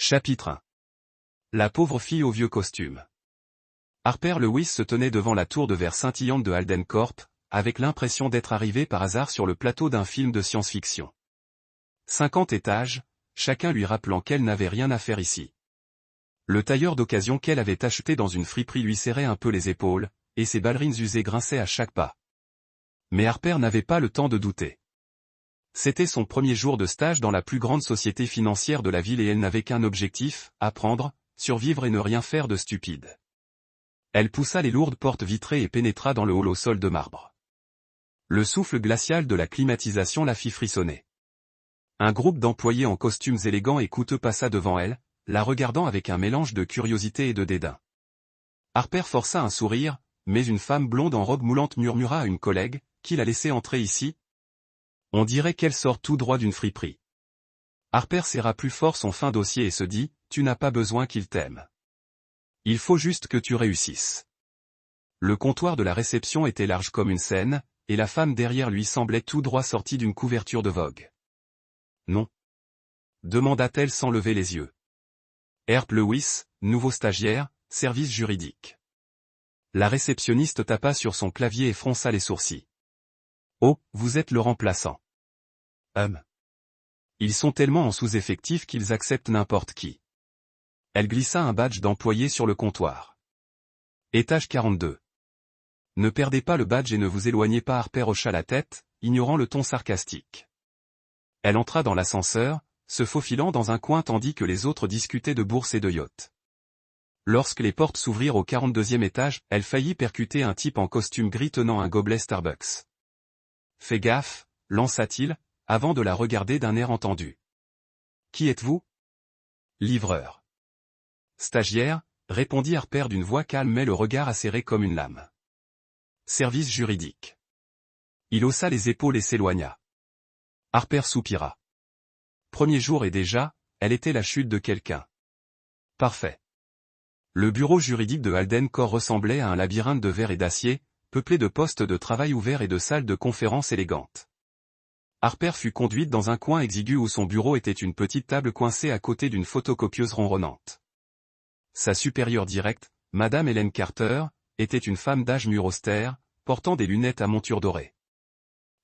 Chapitre 1. La pauvre fille au vieux costume. Harper Lewis se tenait devant la tour de verre scintillante de Halden Corp, avec l'impression d'être arrivé par hasard sur le plateau d'un film de science-fiction. 50 étages, chacun lui rappelant qu'elle n'avait rien à faire ici. Le tailleur d'occasion qu'elle avait acheté dans une friperie lui serrait un peu les épaules, et ses ballerines usées grinçaient à chaque pas. Mais Harper n'avait pas le temps de douter. C'était son premier jour de stage dans la plus grande société financière de la ville et elle n'avait qu'un objectif, apprendre, survivre et ne rien faire de stupide. Elle poussa les lourdes portes vitrées et pénétra dans le hall au sol de marbre. Le souffle glacial de la climatisation la fit frissonner. Un groupe d'employés en costumes élégants et coûteux passa devant elle, la regardant avec un mélange de curiosité et de dédain. Harper força un sourire, mais une femme blonde en robe moulante murmura à une collègue, qui la laissait entrer ici. On dirait qu'elle sort tout droit d'une friperie. Harper serra plus fort son fin dossier et se dit, tu n'as pas besoin qu'il t'aime. Il faut juste que tu réussisses. Le comptoir de la réception était large comme une scène, et la femme derrière lui semblait tout droit sortie d'une couverture de Vogue. Non. Demanda-t-elle sans lever les yeux. Harper Lewis, nouveau stagiaire, service juridique. La réceptionniste tapa sur son clavier et fronça les sourcils. Oh, vous êtes le remplaçant. Ils sont tellement en sous-effectif qu'ils acceptent n'importe qui. Elle glissa un badge d'employé sur le comptoir. Étage 42. Ne perdez pas le badge et ne vous éloignez pas. Harper hocha la tête, ignorant le ton sarcastique. Elle entra dans l'ascenseur, se faufilant dans un coin tandis que les autres discutaient de bourse et de yacht. Lorsque les portes s'ouvrirent au 42e étage, elle faillit percuter un type en costume gris tenant un gobelet Starbucks. Fais gaffe, lança-t-il, avant de la regarder d'un air entendu. Qui êtes-vous? Livreur. Stagiaire, répondit Harper d'une voix calme mais le regard acéré comme une lame. Service juridique. Il haussa les épaules et s'éloigna. Harper soupira. Premier jour et déjà, elle était la chute de quelqu'un. Parfait. Le bureau juridique de Halden Corp ressemblait à un labyrinthe de verre et d'acier, peuplé de postes de travail ouverts et de salles de conférences élégantes. Harper fut conduite dans un coin exigu où son bureau était une petite table coincée à côté d'une photocopieuse ronronnante. Sa supérieure directe, Madame Helen Carter, était une femme d'âge mûr austère, portant des lunettes à monture dorée.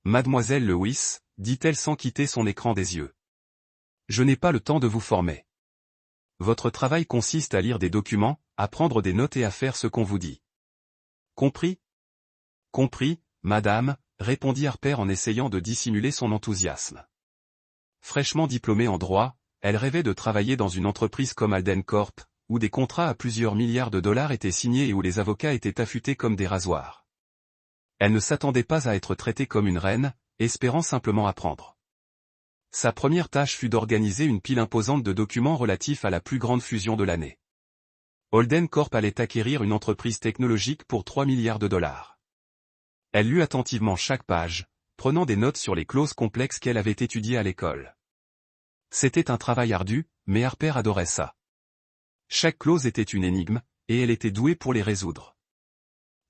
Mademoiselle Lewis, dit-elle sans quitter son écran des yeux. Je n'ai pas le temps de vous former. Votre travail consiste à lire des documents, à prendre des notes et à faire ce qu'on vous dit. Compris? Compris, madame, répondit Harper en essayant de dissimuler son enthousiasme. Fraîchement diplômée en droit, elle rêvait de travailler dans une entreprise comme Halden Corp, où des contrats à plusieurs milliards de dollars étaient signés et où les avocats étaient affûtés comme des rasoirs. Elle ne s'attendait pas à être traitée comme une reine, espérant simplement apprendre. Sa première tâche fut d'organiser une pile imposante de documents relatifs à la plus grande fusion de l'année. Halden Corp allait acquérir une entreprise technologique pour 3 milliards de dollars. Elle lut attentivement chaque page, prenant des notes sur les clauses complexes qu'elle avait étudiées à l'école. C'était un travail ardu, mais Harper adorait ça. Chaque clause était une énigme, et elle était douée pour les résoudre.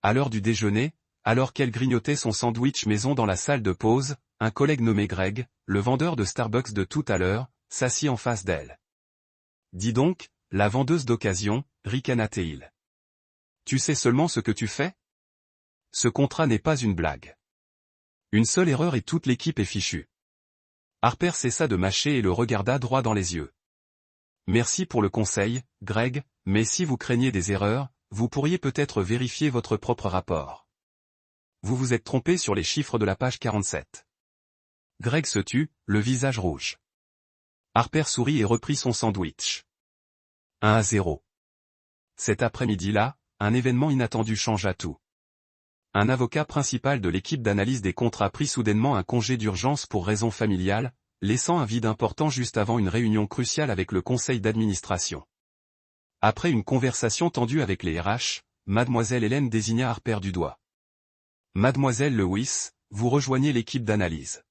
À l'heure du déjeuner, alors qu'elle grignotait son sandwich maison dans la salle de pause, un collègue nommé Greg, le vendeur de Starbucks de tout à l'heure, s'assit en face d'elle. Dis donc, la vendeuse d'occasion, ricana-t-il. Tu sais seulement ce que tu fais? Ce contrat n'est pas une blague. Une seule erreur et toute l'équipe est fichue. Harper cessa de mâcher et le regarda droit dans les yeux. Merci pour le conseil, Greg, mais si vous craignez des erreurs, vous pourriez peut-être vérifier votre propre rapport. Vous vous êtes trompé sur les chiffres de la page 47. Greg se tut, le visage rouge. Harper sourit et reprit son sandwich. 1-0. Cet après-midi-là, un événement inattendu changea tout. Un avocat principal de l'équipe d'analyse des contrats prit soudainement un congé d'urgence pour raisons familiales, laissant un vide important juste avant une réunion cruciale avec le conseil d'administration. Après une conversation tendue avec les RH, Mademoiselle Helen désigna Harper du doigt. Mademoiselle Lewis, vous rejoignez l'équipe d'analyse.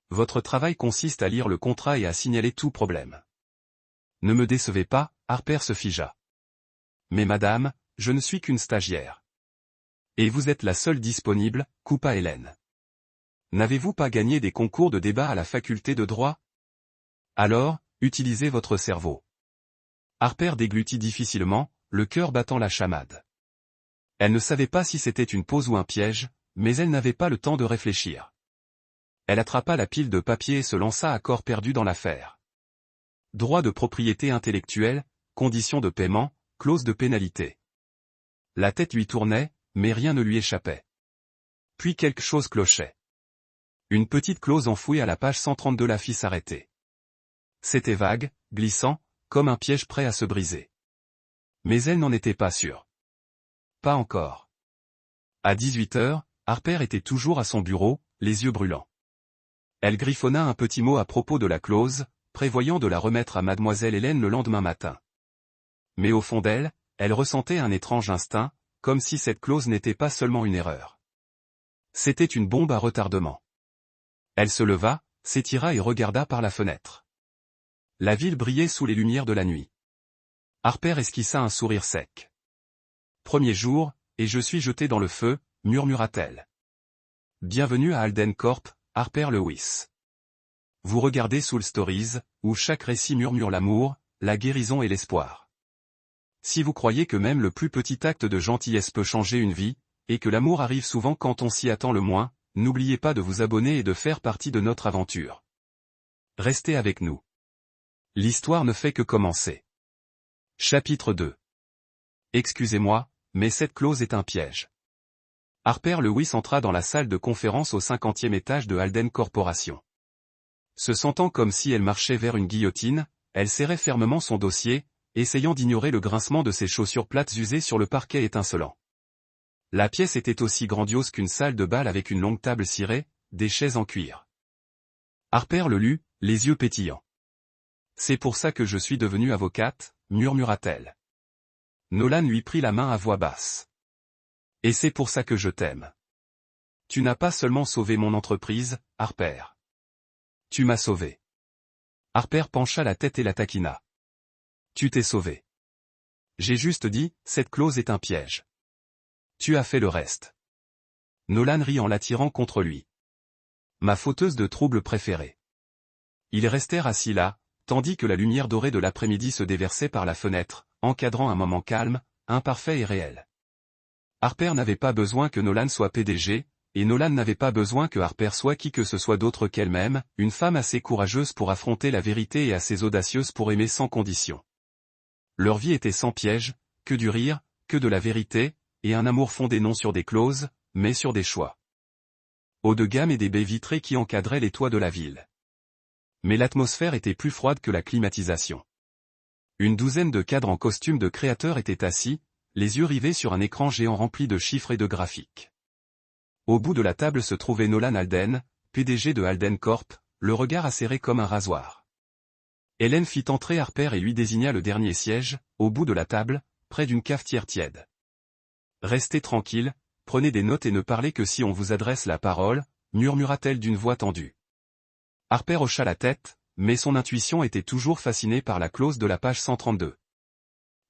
Votre travail consiste à lire le contrat et à signaler tout problème. Ne me décevez pas, Harper se figea. Mais madame, je ne suis qu'une stagiaire. Et vous êtes la seule disponible, coupa Hélène. N'avez-vous pas gagné des concours de débat à la faculté de droit? Alors, utilisez votre cerveau. Harper déglutit difficilement, le cœur battant la chamade. Elle ne savait pas si c'était une pause ou un piège, mais elle n'avait pas le temps de réfléchir. Elle attrapa la pile de papier et se lança à corps perdu dans l'affaire. Droit de propriété intellectuelle, conditions de paiement, clause de pénalité. La tête lui tournait, mais rien ne lui échappait. Puis quelque chose clochait. Une petite clause enfouie à la page 132 la fit s'arrêter. C'était vague, glissant, comme un piège prêt à se briser. Mais elle n'en était pas sûre. Pas encore. À 18 heures, Harper était toujours à son bureau, les yeux brûlants. Elle griffonna un petit mot à propos de la clause, prévoyant de la remettre à mademoiselle Hélène le lendemain matin. Mais au fond d'elle, elle ressentait un étrange instinct, comme si cette clause n'était pas seulement une erreur. C'était une bombe à retardement. Elle se leva, s'étira et regarda par la fenêtre. La ville brillait sous les lumières de la nuit. Harper esquissa un sourire sec. Premier jour, et je suis jeté dans le feu, murmura-t-elle. Bienvenue à Alden Corp, Harper Lewis. Vous regardez Soul Stories, où chaque récit murmure l'amour, la guérison et l'espoir. Si vous croyez que même le plus petit acte de gentillesse peut changer une vie, et que l'amour arrive souvent quand on s'y attend le moins, n'oubliez pas de vous abonner et de faire partie de notre aventure. Restez avec nous. L'histoire ne fait que commencer. Chapitre 2. Excusez-moi, mais cette clause est un piège. Harper Lewis entra dans la salle de conférence au 50e étage de Alden Corporation. Se sentant comme si elle marchait vers une guillotine, elle serrait fermement son dossier, essayant d'ignorer le grincement de ses chaussures plates usées sur le parquet étincelant. La pièce était aussi grandiose qu'une salle de bal avec une longue table cirée, des chaises en cuir. Harper le lut, les yeux pétillants. C'est pour ça que je suis devenue avocate, murmura-t-elle. Nolan lui prit la main à voix basse. Et c'est pour ça que je t'aime. Tu n'as pas seulement sauvé mon entreprise, Harper. Tu m'as sauvé. Harper pencha la tête et la taquina. Tu t'es sauvé. J'ai juste dit, cette clause est un piège. Tu as fait le reste. Nolan rit en l'attirant contre lui. Ma fauteuse de troubles préférée. Ils restèrent assis là, tandis que la lumière dorée de l'après-midi se déversait par la fenêtre, encadrant un moment calme, imparfait et réel. Harper n'avait pas besoin que Nolan soit PDG, et Nolan n'avait pas besoin que Harper soit qui que ce soit d'autre qu'elle-même, une femme assez courageuse pour affronter la vérité et assez audacieuse pour aimer sans condition. Leur vie était sans piège, que du rire, que de la vérité, et un amour fondé non sur des clauses, mais sur des choix. Haut de gamme et des baies vitrées qui encadraient les toits de la ville. Mais l'atmosphère était plus froide que la climatisation. Une douzaine de cadres en costume de créateurs étaient assis, les yeux rivés sur un écran géant rempli de chiffres et de graphiques. Au bout de la table se trouvait Nolan Alden, PDG de Alden Corp, le regard acéré comme un rasoir. Hélène fit entrer Harper et lui désigna le dernier siège, au bout de la table, près d'une cafetière tiède. Restez tranquille, prenez des notes et ne parlez que si on vous adresse la parole, murmura-t-elle d'une voix tendue. Harper hocha la tête, mais son intuition était toujours fascinée par la clause de la page 132.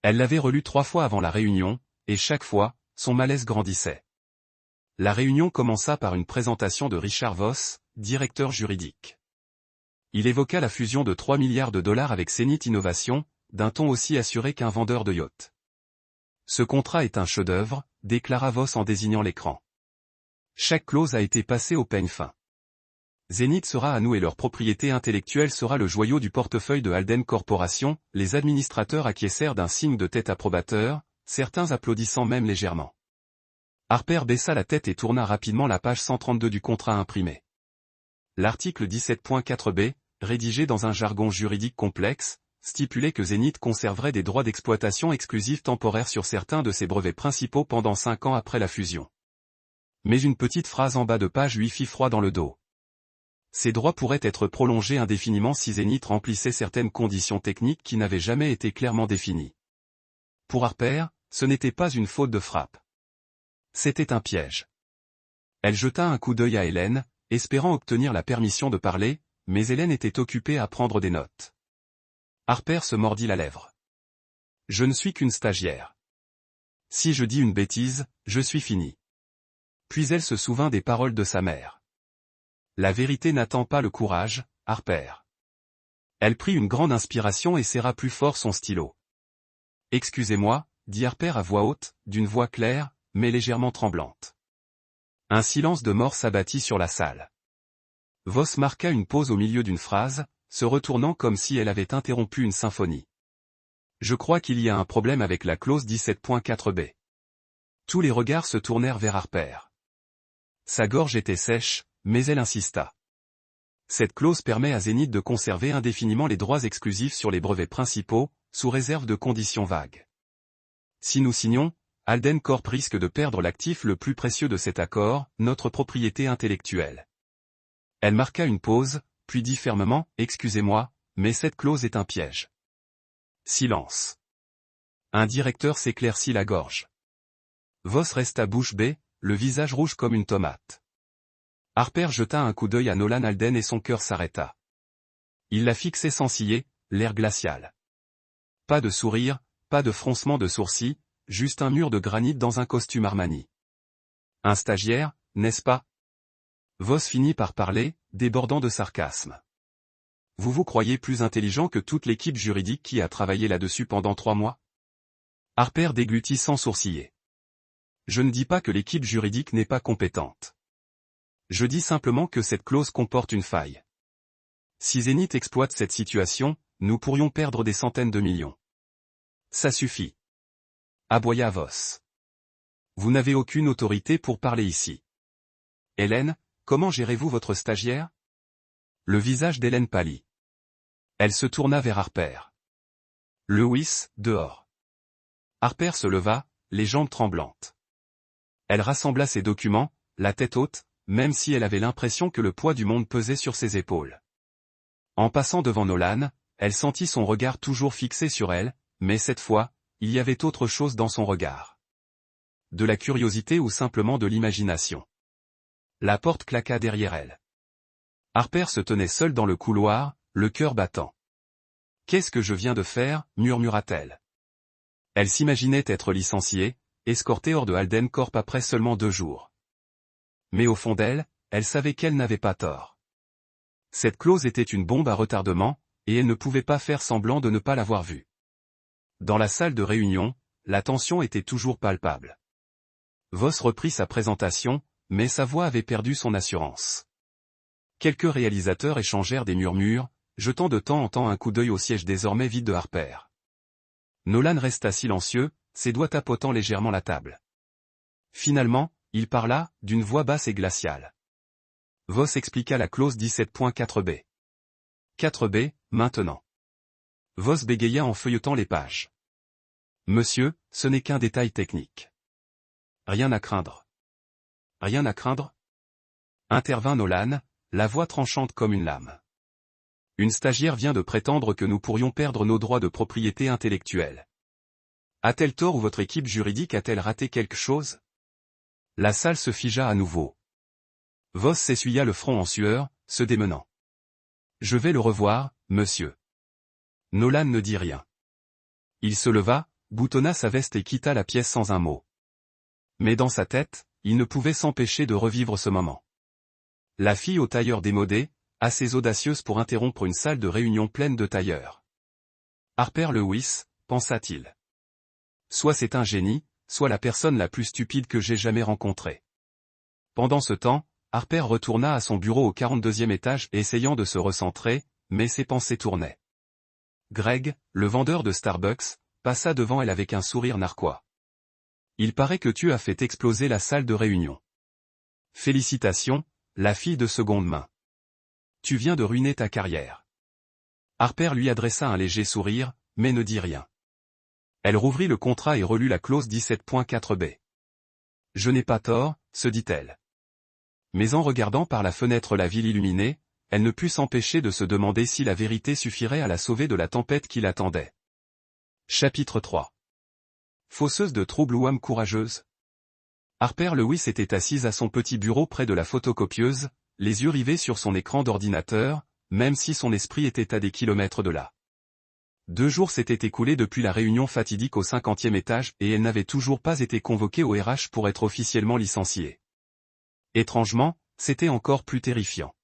Elle l'avait relue 3 fois avant la réunion, et chaque fois, son malaise grandissait. La réunion commença par une présentation de Richard Voss, directeur juridique. Il évoqua la fusion de 3 milliards de dollars avec Zenith Innovation, d'un ton aussi assuré qu'un vendeur de yachts. Ce contrat est un chef-d'œuvre, déclara Voss en désignant l'écran. Chaque clause a été passée au peigne fin. Zenith sera à nous et leur propriété intellectuelle sera le joyau du portefeuille de Alden Corporation, les administrateurs acquiescèrent d'un signe de tête approbateur, certains applaudissant même légèrement. Harper baissa la tête et tourna rapidement la page 132 du contrat imprimé. L'article 17.4b, rédigé dans un jargon juridique complexe, stipulait que Zenith conserverait des droits d'exploitation exclusifs temporaires sur certains de ses brevets principaux pendant 5 ans après la fusion. Mais une petite phrase en bas de page lui fit froid dans le dos. Ces droits pourraient être prolongés indéfiniment si Zenith remplissait certaines conditions techniques qui n'avaient jamais été clairement définies. Pour Harper, ce n'était pas une faute de frappe. C'était un piège. Elle jeta un coup d'œil à Hélène, espérant obtenir la permission de parler, mais Hélène était occupée à prendre des notes. Harper se mordit la lèvre. Je ne suis qu'une stagiaire. Si je dis une bêtise, je suis finie. Puis elle se souvint des paroles de sa mère. La vérité n'attend pas le courage, Harper. Elle prit une grande inspiration et serra plus fort son stylo. Excusez-moi, dit Harper à voix haute, d'une voix claire, mais légèrement tremblante. Un silence de mort s'abattit sur la salle. Voss marqua une pause au milieu d'une phrase, se retournant comme si elle avait interrompu une symphonie. Je crois qu'il y a un problème avec la clause 17.4b. Tous les regards se tournèrent vers Harper. Sa gorge était sèche, mais elle insista. Cette clause permet à Zenith de conserver indéfiniment les droits exclusifs sur les brevets principaux, sous réserve de conditions vagues. Si nous signons, Alden Corp risque de perdre l'actif le plus précieux de cet accord, notre propriété intellectuelle. Elle marqua une pause, puis dit fermement, « Excusez-moi, mais cette clause est un piège. » Silence. Un directeur s'éclaircit la gorge. Voss resta bouche bée, le visage rouge comme une tomate. Harper jeta un coup d'œil à Nolan Alden et son cœur s'arrêta. Il la fixait sans ciller, l'air glacial. Pas de sourire, pas de froncement de sourcils, juste un mur de granit dans un costume Armani. Un stagiaire, n'est-ce pas? Voss finit par parler, débordant de sarcasme. Vous vous croyez plus intelligent que toute l'équipe juridique qui a travaillé là-dessus pendant 3 mois? Harper déglutit sans sourciller. Je ne dis pas que l'équipe juridique n'est pas compétente. Je dis simplement que cette clause comporte une faille. Si Zenith exploite cette situation, nous pourrions perdre des centaines de millions. Ça suffit. Aboya Voss. Vous n'avez aucune autorité pour parler ici. Hélène, comment gérez-vous votre stagiaire? Le visage d'Hélène pâlit. Elle se tourna vers Harper. Lewis, dehors. Harper se leva, les jambes tremblantes. Elle rassembla ses documents, la tête haute, même si elle avait l'impression que le poids du monde pesait sur ses épaules. En passant devant Nolan, elle sentit son regard toujours fixé sur elle, mais cette fois, il y avait autre chose dans son regard. De la curiosité ou simplement de l'imagination. La porte claqua derrière elle. Harper se tenait seule dans le couloir, le cœur battant. « Qu'est-ce que je viens de faire » murmura-t-elle. Elle s'imaginait être licenciée, escortée hors de Alden Corp après seulement 2 jours. Mais au fond d'elle, elle savait qu'elle n'avait pas tort. Cette clause était une bombe à retardement, et elle ne pouvait pas faire semblant de ne pas l'avoir vue. Dans la salle de réunion, la tension était toujours palpable. Voss reprit sa présentation, mais sa voix avait perdu son assurance. Quelques réalisateurs échangèrent des murmures, jetant de temps en temps un coup d'œil au siège désormais vide de Harper. Nolan resta silencieux, ses doigts tapotant légèrement la table. Finalement, il parla, d'une voix basse et glaciale. Voss expliqua la clause 17.4b. 4b, maintenant. Voss bégaya en feuilletant les pages. Monsieur, ce n'est qu'un détail technique. Rien à craindre. Rien à craindre? Intervint Nolan, la voix tranchante comme une lame. Une stagiaire vient de prétendre que nous pourrions perdre nos droits de propriété intellectuelle. A-t-elle tort ou votre équipe juridique a-t-elle raté quelque chose? La salle se figea à nouveau. Voss s'essuya le front en sueur, se démenant. Je vais le revoir, monsieur. Nolan ne dit rien. Il se leva, boutonna sa veste et quitta la pièce sans un mot. Mais dans sa tête, il ne pouvait s'empêcher de revivre ce moment. La fille au tailleur démodé, assez audacieuse pour interrompre une salle de réunion pleine de tailleurs. Harper Lewis, pensa-t-il. Soit c'est un génie, soit la personne la plus stupide que j'ai jamais rencontrée. Pendant ce temps, Harper retourna à son bureau au 42e étage essayant de se recentrer, mais ses pensées tournaient. Greg, le vendeur de Starbucks, passa devant elle avec un sourire narquois. Il paraît que tu as fait exploser la salle de réunion. Félicitations, la fille de seconde main. Tu viens de ruiner ta carrière. Harper lui adressa un léger sourire, mais ne dit rien. Elle rouvrit le contrat et relut la clause 17.4b. Je n'ai pas tort, se dit-elle. Mais en regardant par la fenêtre la ville illuminée, elle ne put s'empêcher de se demander si la vérité suffirait à la sauver de la tempête qui l'attendait. Chapitre 3. Fausseuse de troubles ou âme courageuse? Harper Lewis était assise à son petit bureau près de la photocopieuse, les yeux rivés sur son écran d'ordinateur, même si son esprit était à des kilomètres de là. 2 jours s'étaient écoulés depuis la réunion fatidique au 50e étage et elle n'avait toujours pas été convoquée au RH pour être officiellement licenciée. Étrangement, c'était encore plus terrifiant.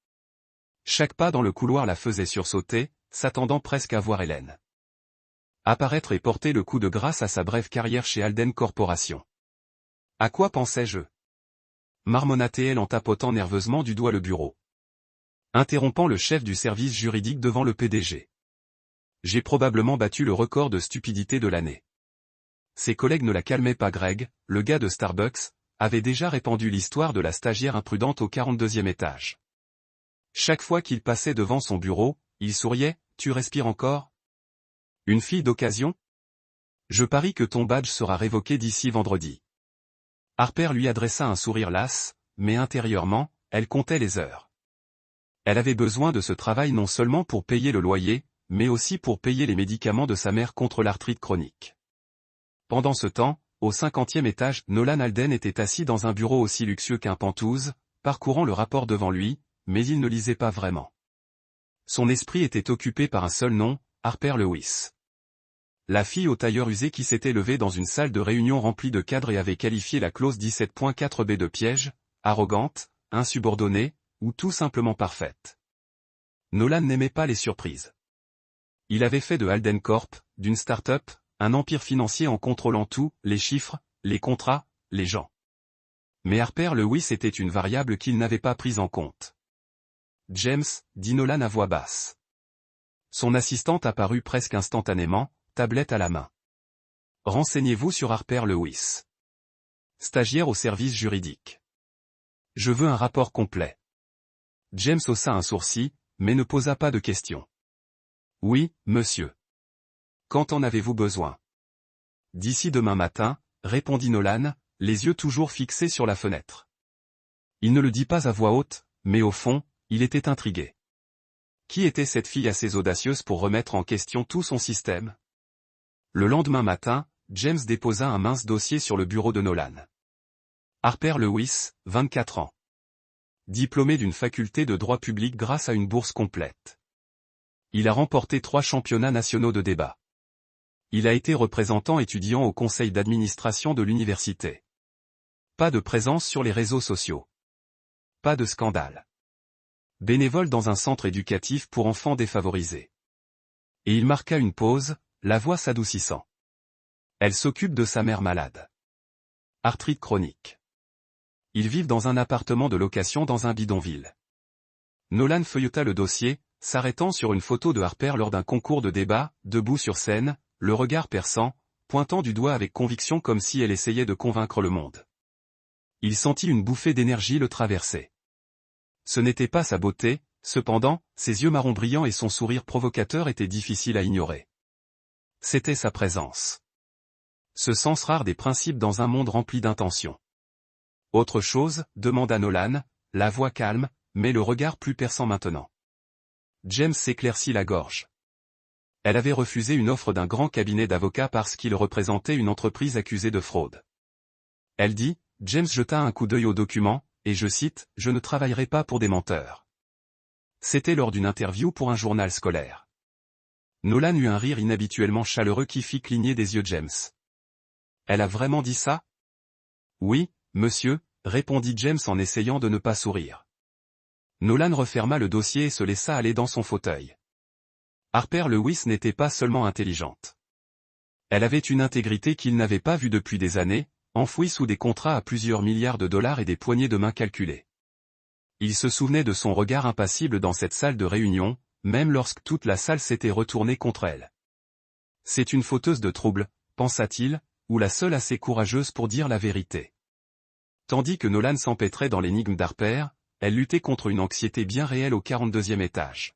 Chaque pas dans le couloir la faisait sursauter, s'attendant presque à voir Hélène. Apparaître et porter le coup de grâce à sa brève carrière chez Alden Corporation. À quoi pensais-je? Marmonna-t-elle en tapotant nerveusement du doigt le bureau. Interrompant le chef du service juridique devant le PDG. J'ai probablement battu le record de stupidité de l'année. Ses collègues ne la calmaient pas. Greg, le gars de Starbucks, avait déjà répandu l'histoire de la stagiaire imprudente au 42e étage. Chaque fois qu'il passait devant son bureau, il souriait. Tu respires encore? Une fille d'occasion? Je parie que ton badge sera révoqué d'ici vendredi. Harper lui adressa un sourire las, mais intérieurement, elle comptait les heures. Elle avait besoin de ce travail non seulement pour payer le loyer, mais aussi pour payer les médicaments de sa mère contre l'arthrite chronique. Pendant ce temps, au 50e étage, Nolan Alden était assis dans un bureau aussi luxueux qu'un Penthouse, parcourant le rapport devant lui, mais il ne lisait pas vraiment. Son esprit était occupé par un seul nom, Harper Lewis. La fille au tailleur usé qui s'était levée dans une salle de réunion remplie de cadres et avait qualifié la clause 17.4b de piège, arrogante, insubordonnée, ou tout simplement parfaite. Nolan n'aimait pas les surprises. Il avait fait de Alden Corp, d'une start-up, un empire financier en contrôlant tout, les chiffres, les contrats, les gens. Mais Harper Lewis était une variable qu'il n'avait pas prise en compte. James, dit Nolan à voix basse. Son assistante apparut presque instantanément, tablette à la main. Renseignez-vous sur Harper Lewis. Stagiaire au service juridique. Je veux un rapport complet. James haussa un sourcil, mais ne posa pas de questions. Oui, monsieur. Quand en avez-vous besoin? D'ici demain matin, répondit Nolan, les yeux toujours fixés sur la fenêtre. Il ne le dit pas à voix haute, mais au fond, il était intrigué. Qui était cette fille assez audacieuse pour remettre en question tout son système? Le lendemain matin, James déposa un mince dossier sur le bureau de Nolan. Harper Lewis, 24 ans. Diplômé d'une faculté de droit public grâce à une bourse complète. Il a remporté 3 championnats nationaux de débat. Il a été représentant étudiant au conseil d'administration de l'université. Pas de présence sur les réseaux sociaux. Pas de scandale. Bénévole dans un centre éducatif pour enfants défavorisés. Et il marqua une pause, la voix s'adoucissant. Elle s'occupe de sa mère malade. Arthrite chronique. Ils vivent dans un appartement de location dans un bidonville. Nolan feuilleta le dossier, s'arrêtant sur une photo de Harper lors d'un concours de débat, debout sur scène, le regard perçant, pointant du doigt avec conviction comme si elle essayait de convaincre le monde. Il sentit une bouffée d'énergie le traverser. Ce n'était pas sa beauté, cependant, ses yeux marron brillants et son sourire provocateur étaient difficiles à ignorer. C'était sa présence. Ce sens rare des principes dans un monde rempli d'intentions. Autre chose, demanda Nolan, la voix calme, mais le regard plus perçant maintenant. James s'éclaircit la gorge. Elle avait refusé une offre d'un grand cabinet d'avocats parce qu'il représentait une entreprise accusée de fraude. Elle dit, James jeta un coup d'œil aux documents, et je cite, « Je ne travaillerai pas pour des menteurs. » C'était lors d'une interview pour un journal scolaire. Nolan eut un rire inhabituellement chaleureux qui fit cligner des yeux James. Elle a vraiment dit ça? Oui, monsieur, répondit James en essayant de ne pas sourire. Nolan referma le dossier et se laissa aller dans son fauteuil. Harper Lewis n'était pas seulement intelligente. Elle avait une intégrité qu'il n'avait pas vue depuis des années, enfouie sous des contrats à plusieurs milliards de dollars et des poignées de main calculées. Il se souvenait de son regard impassible dans cette salle de réunion, même lorsque toute la salle s'était retournée contre elle. C'est une fauteuse de trouble, pensa-t-il, ou la seule assez courageuse pour dire la vérité. Tandis que Nolan s'empêtrait dans l'énigme d'Harper, elle luttait contre une anxiété bien réelle au 42e étage.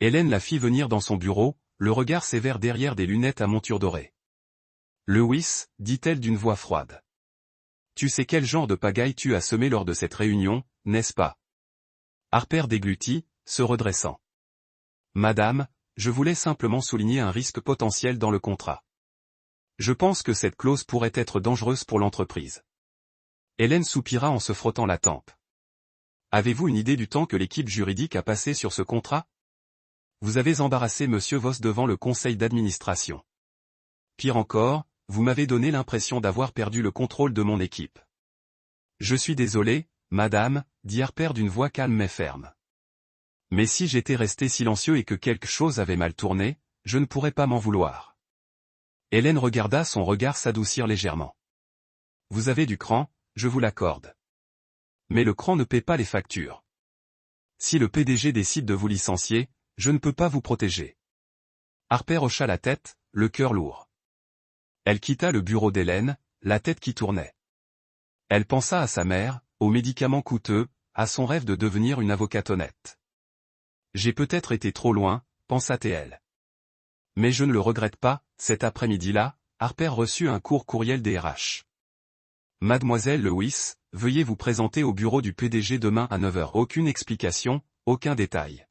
Hélène la fit venir dans son bureau, le regard sévère derrière des lunettes à monture dorée. « Lewis, dit-elle d'une voix froide. Tu sais quel genre de pagaille tu as semé lors de cette réunion, n'est-ce pas? » Harper déglutit, se redressant. « Madame, je voulais simplement souligner un risque potentiel dans le contrat. Je pense que cette clause pourrait être dangereuse pour l'entreprise. » Hélène soupira en se frottant la tempe. « Avez-vous une idée du temps que l'équipe juridique a passé sur ce contrat? Vous avez embarrassé Monsieur Voss devant le conseil d'administration. Pire encore, vous m'avez donné l'impression d'avoir perdu le contrôle de mon équipe. » Je suis désolé, madame, dit Harper d'une voix calme mais ferme. Mais si j'étais resté silencieux et que quelque chose avait mal tourné, je ne pourrais pas m'en vouloir. Hélène regarda son regard s'adoucir légèrement. Vous avez du cran, je vous l'accorde. Mais le cran ne paie pas les factures. Si le PDG décide de vous licencier, je ne peux pas vous protéger. Harper hocha la tête, le cœur lourd. Elle quitta le bureau d'Hélène, la tête qui tournait. Elle pensa à sa mère, aux médicaments coûteux, à son rêve de devenir une avocate honnête. J'ai peut-être été trop loin, pensa-t-elle. Mais je ne le regrette pas. Cet après-midi-là, Harper reçut un court courriel des RH. Mademoiselle Lewis, veuillez vous présenter au bureau du PDG demain à 9 h. Aucune explication, aucun détail.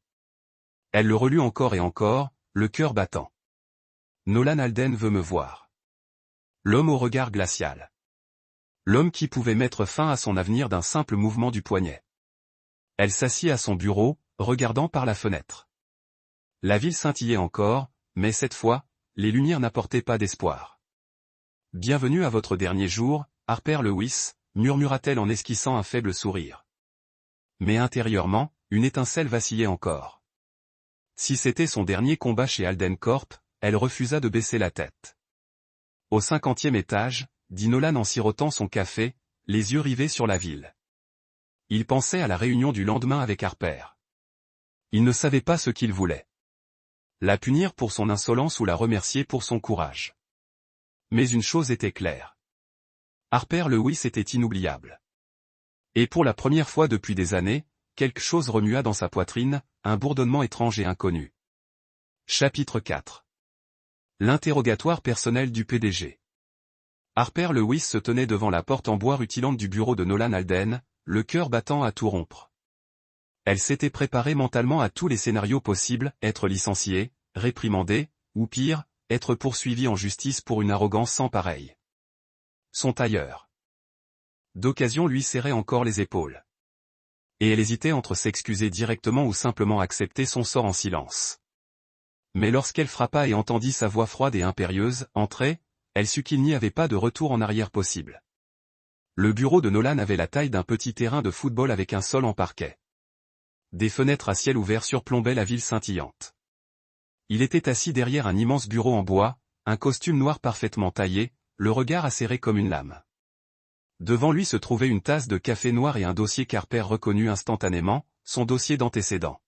Elle le relut encore et encore, le cœur battant. Nolan Alden veut me voir. L'homme au regard glacial. L'homme qui pouvait mettre fin à son avenir d'un simple mouvement du poignet. Elle s'assit à son bureau, regardant par la fenêtre. La ville scintillait encore, mais cette fois, les lumières n'apportaient pas d'espoir. Bienvenue à votre dernier jour, Harper Lewis, murmura-t-elle en esquissant un faible sourire. Mais intérieurement, une étincelle vacillait encore. Si c'était son dernier combat chez Alden Corp, elle refusa de baisser la tête. Au 50e étage, dit Nolan en sirotant son café, les yeux rivés sur la ville. Il pensait à la réunion du lendemain avec Harper. Il ne savait pas ce qu'il voulait. La punir pour son insolence ou la remercier pour son courage. Mais une chose était claire. Harper Lewis était inoubliable. Et pour la première fois depuis des années, quelque chose remua dans sa poitrine, un bourdonnement étrange et inconnu. Chapitre 4. L'interrogatoire personnel du PDG. Harper Lewis se tenait devant la porte en bois rutilante du bureau de Nolan Alden, le cœur battant à tout rompre. Elle s'était préparée mentalement à tous les scénarios possibles, être licenciée, réprimandée, ou pire, être poursuivie en justice pour une arrogance sans pareille. Son tailleur d'occasion lui serrait encore les épaules. Et elle hésitait entre s'excuser directement ou simplement accepter son sort en silence. Mais lorsqu'elle frappa et entendit sa voix froide et impérieuse entrer, elle sut qu'il n'y avait pas de retour en arrière possible. Le bureau de Nolan avait la taille d'un petit terrain de football avec un sol en parquet. Des fenêtres à ciel ouvert surplombaient la ville scintillante. Il était assis derrière un immense bureau en bois, un costume noir parfaitement taillé, le regard acéré comme une lame. Devant lui se trouvait une tasse de café noir et un dossier qu'Harper reconnut instantanément, son dossier d'antécédents.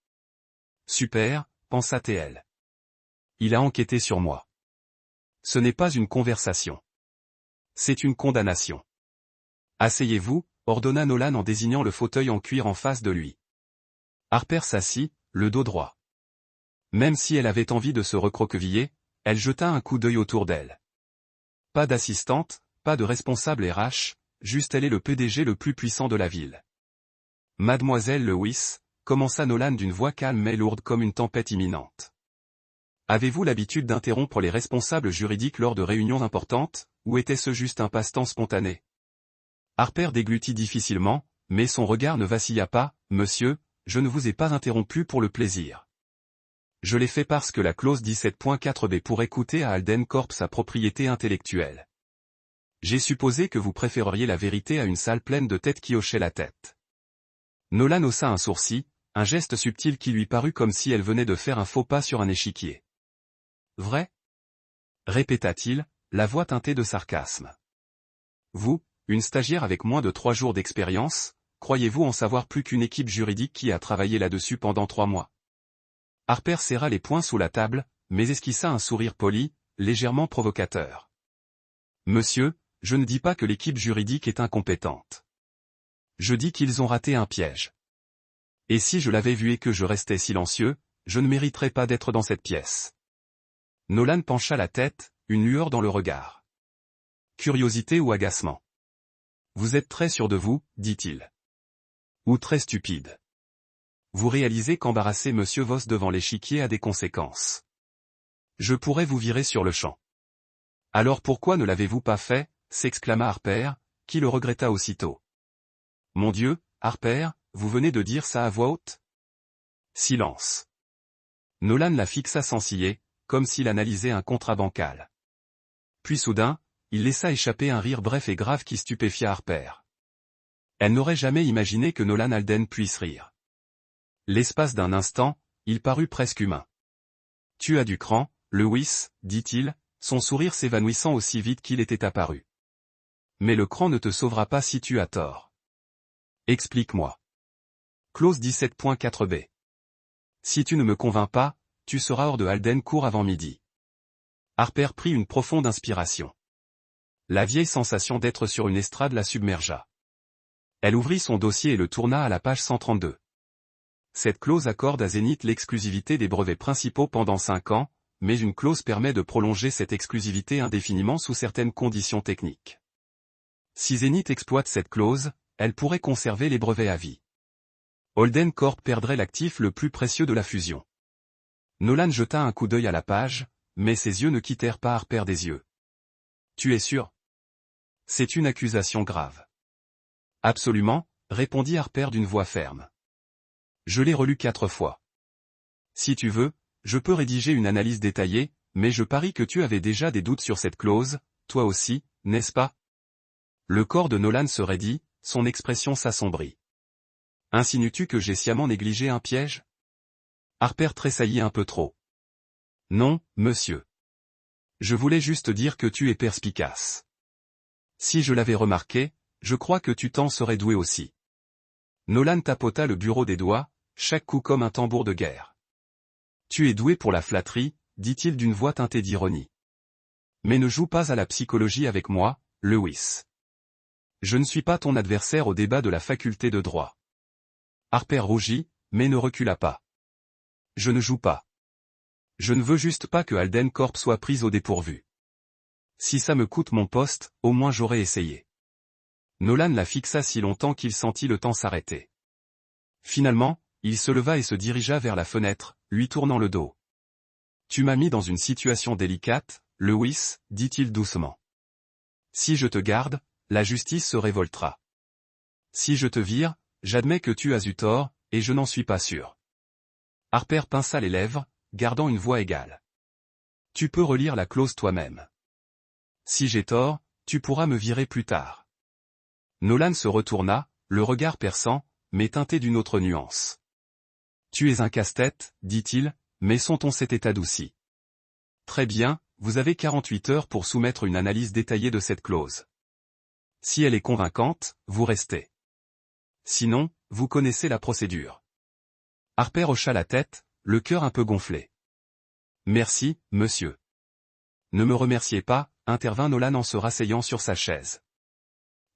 Super, pensa-t-elle. Il a enquêté sur moi. Ce n'est pas une conversation. C'est une condamnation. Asseyez-vous, ordonna Nolan en désignant le fauteuil en cuir en face de lui. Harper s'assit, le dos droit. Même si elle avait envie de se recroqueviller, elle jeta un coup d'œil autour d'elle. Pas d'assistante, pas de responsable RH, juste elle et le PDG le plus puissant de la ville. Mademoiselle Lewis, commença Nolan d'une voix calme mais lourde comme une tempête imminente. Avez-vous l'habitude d'interrompre les responsables juridiques lors de réunions importantes, ou était-ce juste un passe-temps spontané? Harper déglutit difficilement, mais son regard ne vacilla pas. Monsieur, je ne vous ai pas interrompu pour le plaisir. Je l'ai fait parce que la clause 17.4b pourrait coûter à Alden Corp sa propriété intellectuelle. J'ai supposé que vous préféreriez la vérité à une salle pleine de têtes qui hochaient la tête. Nolan haussa un sourcil, un geste subtil qui lui parut comme si elle venait de faire un faux pas sur un échiquier. Vrai? Répéta-t-il, la voix teintée de sarcasme. Vous, une stagiaire avec moins de 3 jours d'expérience, croyez-vous en savoir plus qu'une équipe juridique qui a travaillé là-dessus pendant 3 mois? Harper serra les poings sous la table, mais esquissa un sourire poli, légèrement provocateur. Monsieur, je ne dis pas que l'équipe juridique est incompétente. Je dis qu'ils ont raté un piège. Et si je l'avais vu et que je restais silencieux, je ne mériterais pas d'être dans cette pièce. Nolan pencha la tête, une lueur dans le regard. Curiosité ou agacement? Vous êtes très sûr de vous, dit-il. Ou très stupide. Vous réalisez qu'embarrasser Monsieur Voss devant l'échiquier a des conséquences. Je pourrais vous virer sur le champ. Alors pourquoi ne l'avez-vous pas fait, s'exclama Harper, qui le regretta aussitôt. Mon Dieu, Harper, vous venez de dire ça à voix haute? Silence. Nolan la fixa sans ciller, comme s'il analysait un contrat bancal. Puis soudain, il laissa échapper un rire bref et grave qui stupéfia Harper. Elle n'aurait jamais imaginé que Nolan Alden puisse rire. L'espace d'un instant, il parut presque humain. Tu as du cran, Lewis, dit-il, son sourire s'évanouissant aussi vite qu'il était apparu. Mais le cran ne te sauvera pas si tu as tort. Explique-moi. Clause 17.4b. Si tu ne me convaincs pas, tu seras hors de Halden Court avant midi. Harper prit une profonde inspiration. La vieille sensation d'être sur une estrade la submergea. Elle ouvrit son dossier et le tourna à la page 132. Cette clause accorde à Zenith l'exclusivité des brevets principaux pendant 5 ans, mais une clause permet de prolonger cette exclusivité indéfiniment sous certaines conditions techniques. Si Zenith exploite cette clause, elle pourrait conserver les brevets à vie. Halden Corp perdrait l'actif le plus précieux de la fusion. Nolan jeta un coup d'œil à la page, mais ses yeux ne quittèrent pas Harper des yeux. Tu es sûr? C'est une accusation grave. Absolument, répondit Harper d'une voix ferme. Je l'ai relu 4 fois. Si tu veux, je peux rédiger une analyse détaillée, mais je parie que tu avais déjà des doutes sur cette clause, toi aussi, n'est-ce pas? Le corps de Nolan se raidit, son expression s'assombrit. Insinues-tu que j'ai sciemment négligé un piège? Harper tressaillit un peu trop. Non, monsieur. Je voulais juste dire que tu es perspicace. Si je l'avais remarqué, je crois que tu t'en serais doué aussi. Nolan tapota le bureau des doigts, chaque coup comme un tambour de guerre. Tu es doué pour la flatterie, dit-il d'une voix teintée d'ironie. Mais ne joue pas à la psychologie avec moi, Lewis. Je ne suis pas ton adversaire au débat de la faculté de droit. Harper rougit, mais ne recula pas. Je ne joue pas. Je ne veux juste pas que Halden Corp soit prise au dépourvu. Si ça me coûte mon poste, au moins j'aurais essayé. Nolan la fixa si longtemps qu'il sentit le temps s'arrêter. Finalement, il se leva et se dirigea vers la fenêtre, lui tournant le dos. Tu m'as mis dans une situation délicate, Lewis, dit-il doucement. Si je te garde, la justice se révoltera. Si je te vire, j'admets que tu as eu tort, et je n'en suis pas sûr. Harper pinça les lèvres, gardant une voix égale. Tu peux relire la clause toi-même. Si j'ai tort, tu pourras me virer plus tard. Nolan se retourna, le regard perçant, mais teinté d'une autre nuance. Tu es un casse-tête, dit-il, mais son ton s'était adouci. Très bien, vous avez 48 heures pour soumettre une analyse détaillée de cette clause. Si elle est convaincante, vous restez. Sinon, vous connaissez la procédure. Harper hocha la tête, le cœur un peu gonflé. Merci, monsieur. Ne me remerciez pas, intervint Nolan en se rasseyant sur sa chaise.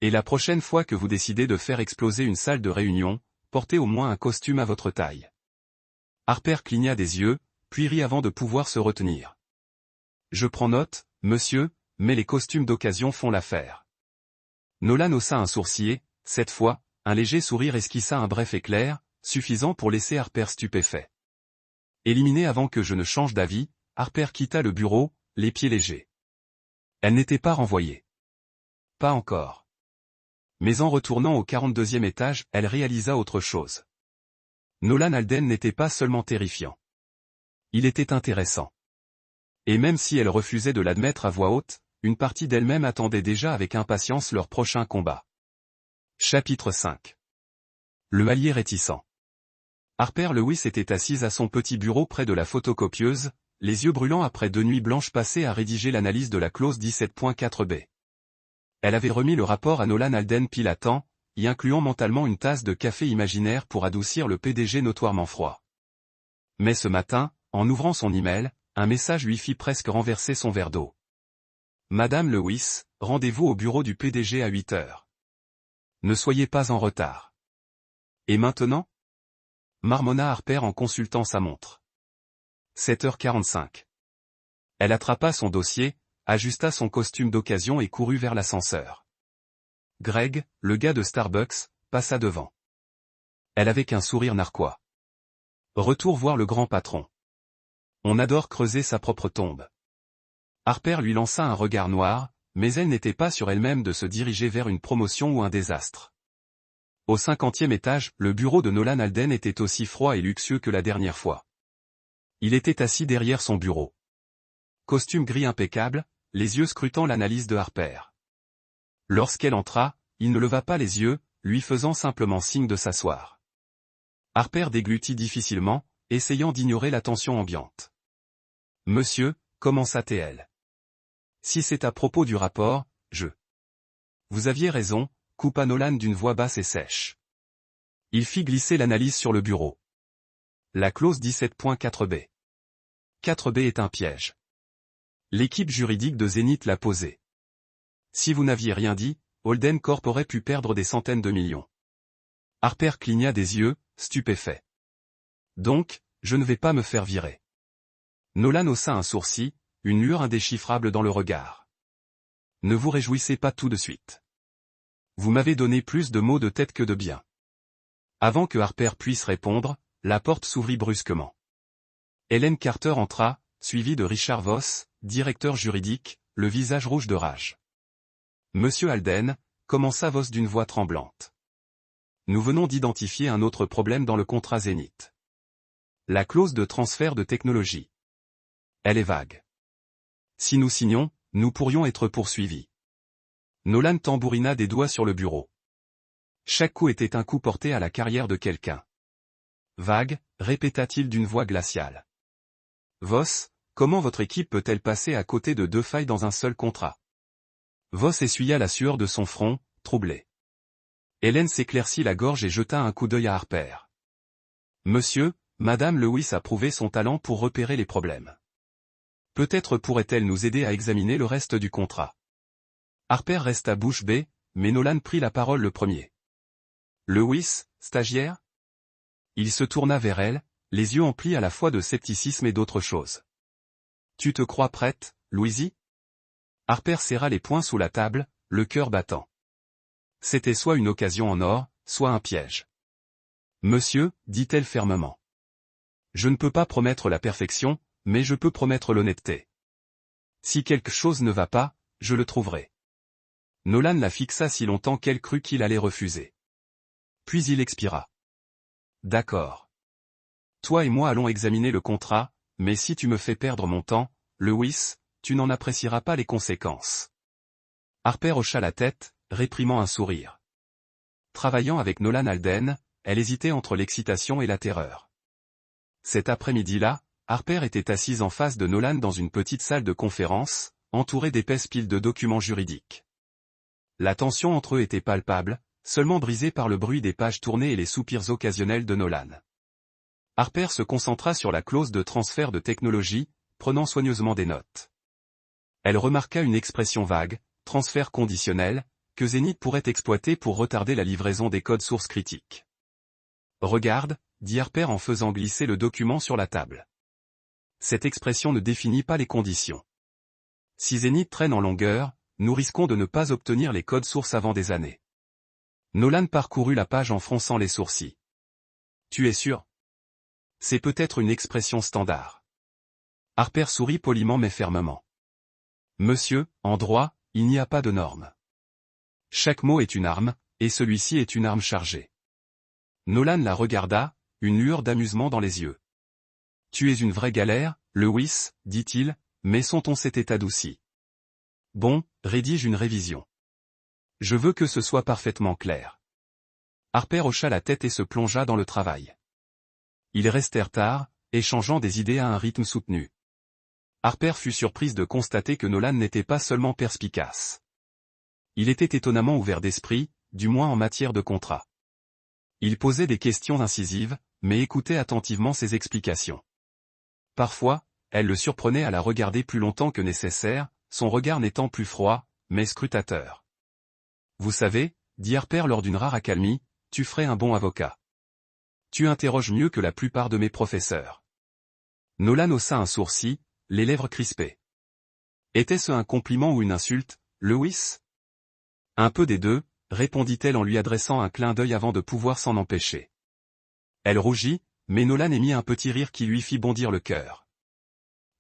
Et la prochaine fois que vous décidez de faire exploser une salle de réunion, portez au moins un costume à votre taille. Harper cligna des yeux, puis rit avant de pouvoir se retenir. Je prends note, monsieur, mais les costumes d'occasion font l'affaire. Nolan haussa un sourcil, cette fois, un léger sourire esquissa un bref éclair, suffisant pour laisser Harper stupéfait. Éliminée avant que je ne change d'avis, Harper quitta le bureau, les pieds légers. Elle n'était pas renvoyée. Pas encore. Mais en retournant au 42e étage, elle réalisa autre chose. Nolan Halden n'était pas seulement terrifiant. Il était intéressant. Et même si elle refusait de l'admettre à voix haute, une partie d'elle-même attendait déjà avec impatience leur prochain combat. Chapitre 5. Le allié réticent. Harper Lewis était assise à son petit bureau près de la photocopieuse, les yeux brûlants après 2 nuits blanches passées à rédiger l'analyse de la clause 17.4b. Elle avait remis le rapport à Nolan Halden pile à temps, y incluant mentalement une tasse de café imaginaire pour adoucir le PDG notoirement froid. Mais ce matin, en ouvrant son email, un message lui fit presque renverser son verre d'eau. Madame Lewis, rendez-vous au bureau du PDG à 8 heures. Ne soyez pas en retard. Et maintenant? Marmonna Harper en consultant sa montre. 7h45. Elle attrapa son dossier, ajusta son costume d'occasion et courut vers l'ascenseur. Greg, le gars de Starbucks, passa devant. Elle avait qu'un sourire narquois. Retour voir le grand patron. On adore creuser sa propre tombe. Harper lui lança un regard noir, mais elle n'était pas sûre elle-même de se diriger vers une promotion ou un désastre. Au 50e étage, le bureau de Nolan Halden était aussi froid et luxueux que la dernière fois. Il était assis derrière son bureau. Costume gris impeccable, les yeux scrutant l'analyse de Harper. Lorsqu'elle entra, il ne leva pas les yeux, lui faisant simplement signe de s'asseoir. Harper déglutit difficilement, essayant d'ignorer la tension ambiante. Monsieur, commença-t-elle. Si c'est à propos du rapport, je... Vous aviez raison, coupa Nolan d'une voix basse et sèche. Il fit glisser l'analyse sur le bureau. La clause 17.4b. 4b est un piège. L'équipe juridique de Zénith l'a posé. Si vous n'aviez rien dit, Holden Corp aurait pu perdre des centaines de millions. Harper cligna des yeux, stupéfait. Donc, je ne vais pas me faire virer. Nolan haussa un sourcil, une lueur indéchiffrable dans le regard. Ne vous réjouissez pas tout de suite. Vous m'avez donné plus de maux de tête que de bien. Avant que Harper puisse répondre, la porte s'ouvrit brusquement. Helen Carter entra, suivie de Richard Voss, directeur juridique, le visage rouge de rage. Monsieur Alden, commença Voss d'une voix tremblante. Nous venons d'identifier un autre problème dans le contrat Zénith. La clause de transfert de technologie. Elle est vague. Si nous signons, nous pourrions être poursuivis. Nolan tambourina des doigts sur le bureau. Chaque coup était un coup porté à la carrière de quelqu'un. Vague, répéta-t-il d'une voix glaciale. Voss, comment votre équipe peut-elle passer à côté de deux failles dans un seul contrat? Voss essuya la sueur de son front, troublé. Hélène s'éclaircit la gorge et jeta un coup d'œil à Harper. Monsieur, Madame Lewis a prouvé son talent pour repérer les problèmes. Peut-être pourrait-elle nous aider à examiner le reste du contrat. Harper resta bouche bée, mais Nolan prit la parole le premier. Lewis, stagiaire? Il se tourna vers elle, les yeux emplis à la fois de scepticisme et d'autre chose. Tu te crois prête, Louisie? Harper serra les poings sous la table, le cœur battant. C'était soit une occasion en or, soit un piège. Monsieur, dit-elle fermement. Je ne peux pas promettre la perfection, mais je peux promettre l'honnêteté. Si quelque chose ne va pas, je le trouverai. Nolan la fixa si longtemps qu'elle crut qu'il allait refuser. Puis il expira. D'accord. Toi et moi allons examiner le contrat, mais si tu me fais perdre mon temps, Lewis, tu n'en apprécieras pas les conséquences. Harper hocha la tête, réprimant un sourire. Travaillant avec Nolan Alden, elle hésitait entre l'excitation et la terreur. Cet après-midi-là, Harper était assise en face de Nolan dans une petite salle de conférence, entourée d'épaisses piles de documents juridiques. La tension entre eux était palpable, seulement brisée par le bruit des pages tournées et les soupirs occasionnels de Nolan. Harper se concentra sur la clause de transfert de technologie, prenant soigneusement des notes. Elle remarqua une expression vague, transfert conditionnel, que Zénith pourrait exploiter pour retarder la livraison des codes sources critiques. Regarde, dit Harper en faisant glisser le document sur la table. Cette expression ne définit pas les conditions. Si Zénith traîne en longueur, nous risquons de ne pas obtenir les codes sources avant des années. Nolan parcourut la page en fronçant les sourcils. Tu es sûr? C'est peut-être une expression standard. Harper sourit poliment mais fermement. Monsieur, en droit, il n'y a pas de norme. Chaque mot est une arme, et celui-ci est une arme chargée. Nolan la regarda, une lueur d'amusement dans les yeux. Tu es une vraie galère, Lewis, dit-il, mais son ton s'était adouci. Bon, rédige une révision. Je veux que ce soit parfaitement clair. Harper hocha la tête et se plongea dans le travail. Ils restèrent tard, échangeant des idées à un rythme soutenu. Harper fut surprise de constater que Nolan n'était pas seulement perspicace. Il était étonnamment ouvert d'esprit, du moins en matière de contrat. Il posait des questions incisives, mais écoutait attentivement ses explications. Parfois, elle le surprenait à la regarder plus longtemps que nécessaire, son regard n'étant plus froid, mais scrutateur. Vous savez, dit Harper lors d'une rare accalmie, tu ferais un bon avocat. Tu interroges mieux que la plupart de mes professeurs. Nolan haussa un sourcil, les lèvres crispées. Était-ce un compliment ou une insulte, Lewis? Un peu des deux, répondit-elle en lui adressant un clin d'œil avant de pouvoir s'en empêcher. Elle rougit, mais Nolan émit un petit rire qui lui fit bondir le cœur.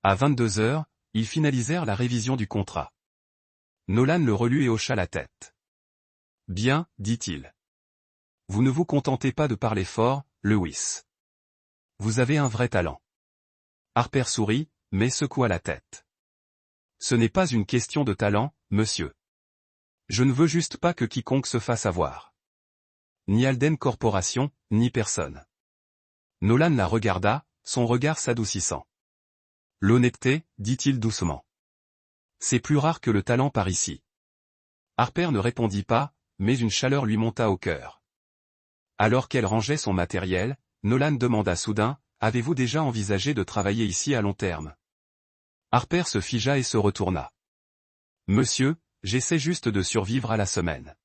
À 22 heures, ils finalisèrent la révision du contrat. Nolan le relut et hocha la tête. Bien, dit-il. Vous ne vous contentez pas de parler fort, Lewis. Vous avez un vrai talent. Harper sourit, mais secoua la tête. Ce n'est pas une question de talent, monsieur. Je ne veux juste pas que quiconque se fasse avoir. Ni Alden Corporation, ni personne. Nolan la regarda, son regard s'adoucissant. L'honnêteté, dit-il doucement. C'est plus rare que le talent par ici. Harper ne répondit pas, mais une chaleur lui monta au cœur. Alors qu'elle rangeait son matériel, Nolan demanda soudain, « Avez-vous déjà envisagé de travailler ici à long terme ?» Harper se figea et se retourna. « Monsieur, j'essaie juste de survivre à la semaine. »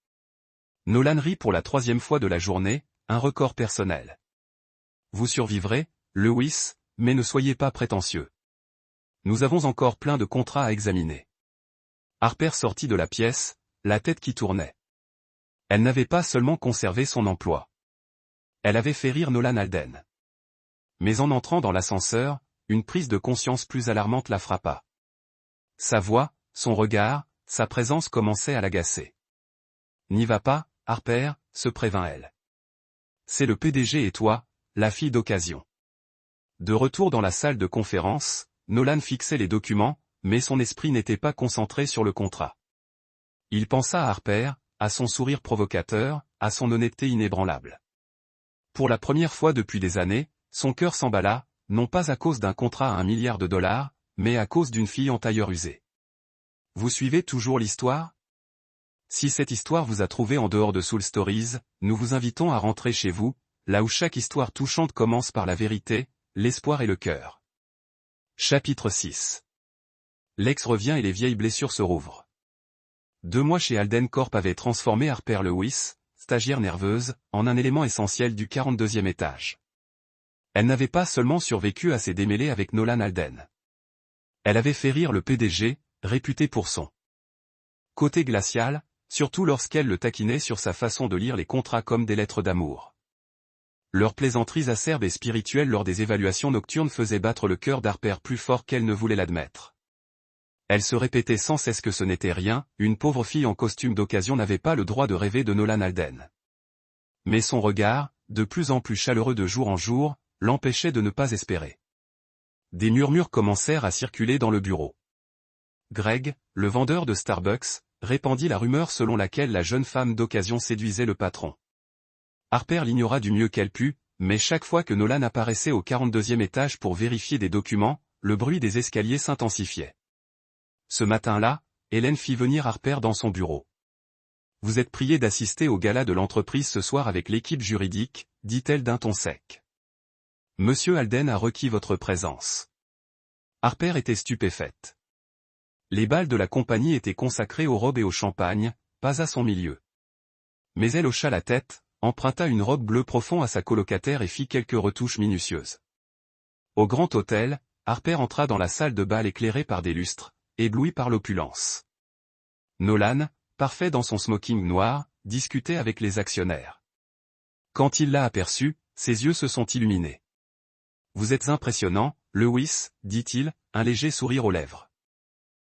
Nolan rit pour la 3e fois de la journée, un record personnel. « Vous survivrez, Lewis, mais ne soyez pas prétentieux. Nous avons encore plein de contrats à examiner. » Harper sortit de la pièce, la tête qui tournait. Elle n'avait pas seulement conservé son emploi. Elle avait fait rire Nolan Alden. Mais en entrant dans l'ascenseur, une prise de conscience plus alarmante la frappa. Sa voix, son regard, sa présence commençaient à l'agacer. « N'y va pas, Harper, » se prévint-elle. « C'est le PDG et toi, la fille d'occasion. » De retour dans la salle de conférence, Nolan fixait les documents, mais son esprit n'était pas concentré sur le contrat. Il pensa à Harper, à son sourire provocateur, à son honnêteté inébranlable. Pour la première fois depuis des années, son cœur s'emballa, non pas à cause d'un contrat à $1 milliard, mais à cause d'une fille en tailleur usé. Vous suivez toujours l'histoire? Si cette histoire vous a trouvé en dehors de Soul Stories, nous vous invitons à rentrer chez vous, là où chaque histoire touchante commence par la vérité, l'espoir et le cœur. Chapitre 6. Lex revient et les vieilles blessures se rouvrent. 2 mois chez Alden Corp avaient transformé Harper Lewis, stagiaire nerveuse, en un élément essentiel du 42e étage. Elle n'avait pas seulement survécu à ses démêlés avec Nolan Alden. Elle avait fait rire le PDG, réputé pour son côté glacial, surtout lorsqu'elle le taquinait sur sa façon de lire les contrats comme des lettres d'amour. Leurs plaisanteries acerbes et spirituelles lors des évaluations nocturnes faisaient battre le cœur d'Harper plus fort qu'elle ne voulait l'admettre. Elle se répétait sans cesse que ce n'était rien, une pauvre fille en costume d'occasion n'avait pas le droit de rêver de Nolan Alden. Mais son regard, de plus en plus chaleureux de jour en jour, l'empêchait de ne pas espérer. Des murmures commencèrent à circuler dans le bureau. Greg, le vendeur de Starbucks, répandit la rumeur selon laquelle la jeune femme d'occasion séduisait le patron. Harper l'ignora du mieux qu'elle put, mais chaque fois que Nolan apparaissait au 42e étage pour vérifier des documents, le bruit des escaliers s'intensifiait. Ce matin-là, Hélène fit venir Harper dans son bureau. « Vous êtes prié d'assister au gala de l'entreprise ce soir avec l'équipe juridique, » dit-elle d'un ton sec. « Monsieur Alden a requis votre présence. » Harper était stupéfaite. Les bals de la compagnie étaient consacrés aux robes et au champagne, pas à son milieu. Mais elle hocha la tête, emprunta une robe bleu profond à sa colocataire et fit quelques retouches minutieuses. Au grand hôtel, Harper entra dans la salle de bal éclairée par des lustres, ébloui par l'opulence. Nolan, parfait dans son smoking noir, discutait avec les actionnaires. Quand il l'a aperçu, ses yeux se sont illuminés. « Vous êtes impressionnant, Lewis, » dit-il, un léger sourire aux lèvres.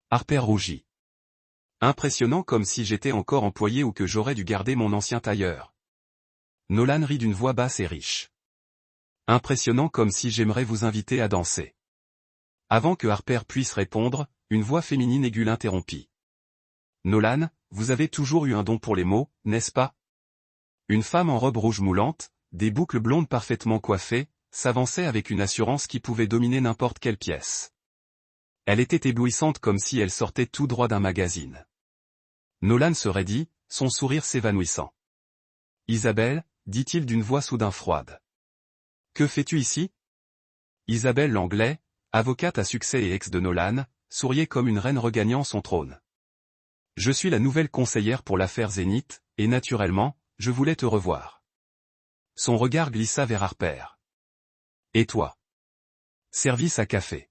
Harper rougit. « Impressionnant comme si j'étais encore employé ou que j'aurais dû garder mon ancien tailleur. » Nolan rit d'une voix basse et riche. « Impressionnant comme si j'aimerais vous inviter à danser. » Avant que Harper puisse répondre, une voix féminine aiguë l'interrompit. « Nolan, vous avez toujours eu un don pour les mots, n'est-ce pas ?» Une femme en robe rouge moulante, des boucles blondes parfaitement coiffées, s'avançait avec une assurance qui pouvait dominer n'importe quelle pièce. Elle était éblouissante comme si elle sortait tout droit d'un magazine. Nolan se raidit, son sourire s'évanouissant. « Isabelle, » dit-il d'une voix soudain froide. « Que fais-tu ici ?» Isabelle Langlais, avocate à succès et ex de Nolan, souriait comme une reine regagnant son trône. « Je suis la nouvelle conseillère pour l'affaire Zénith, et naturellement, je voulais te revoir. » Son regard glissa vers Harper. « Et toi ?» Service à café.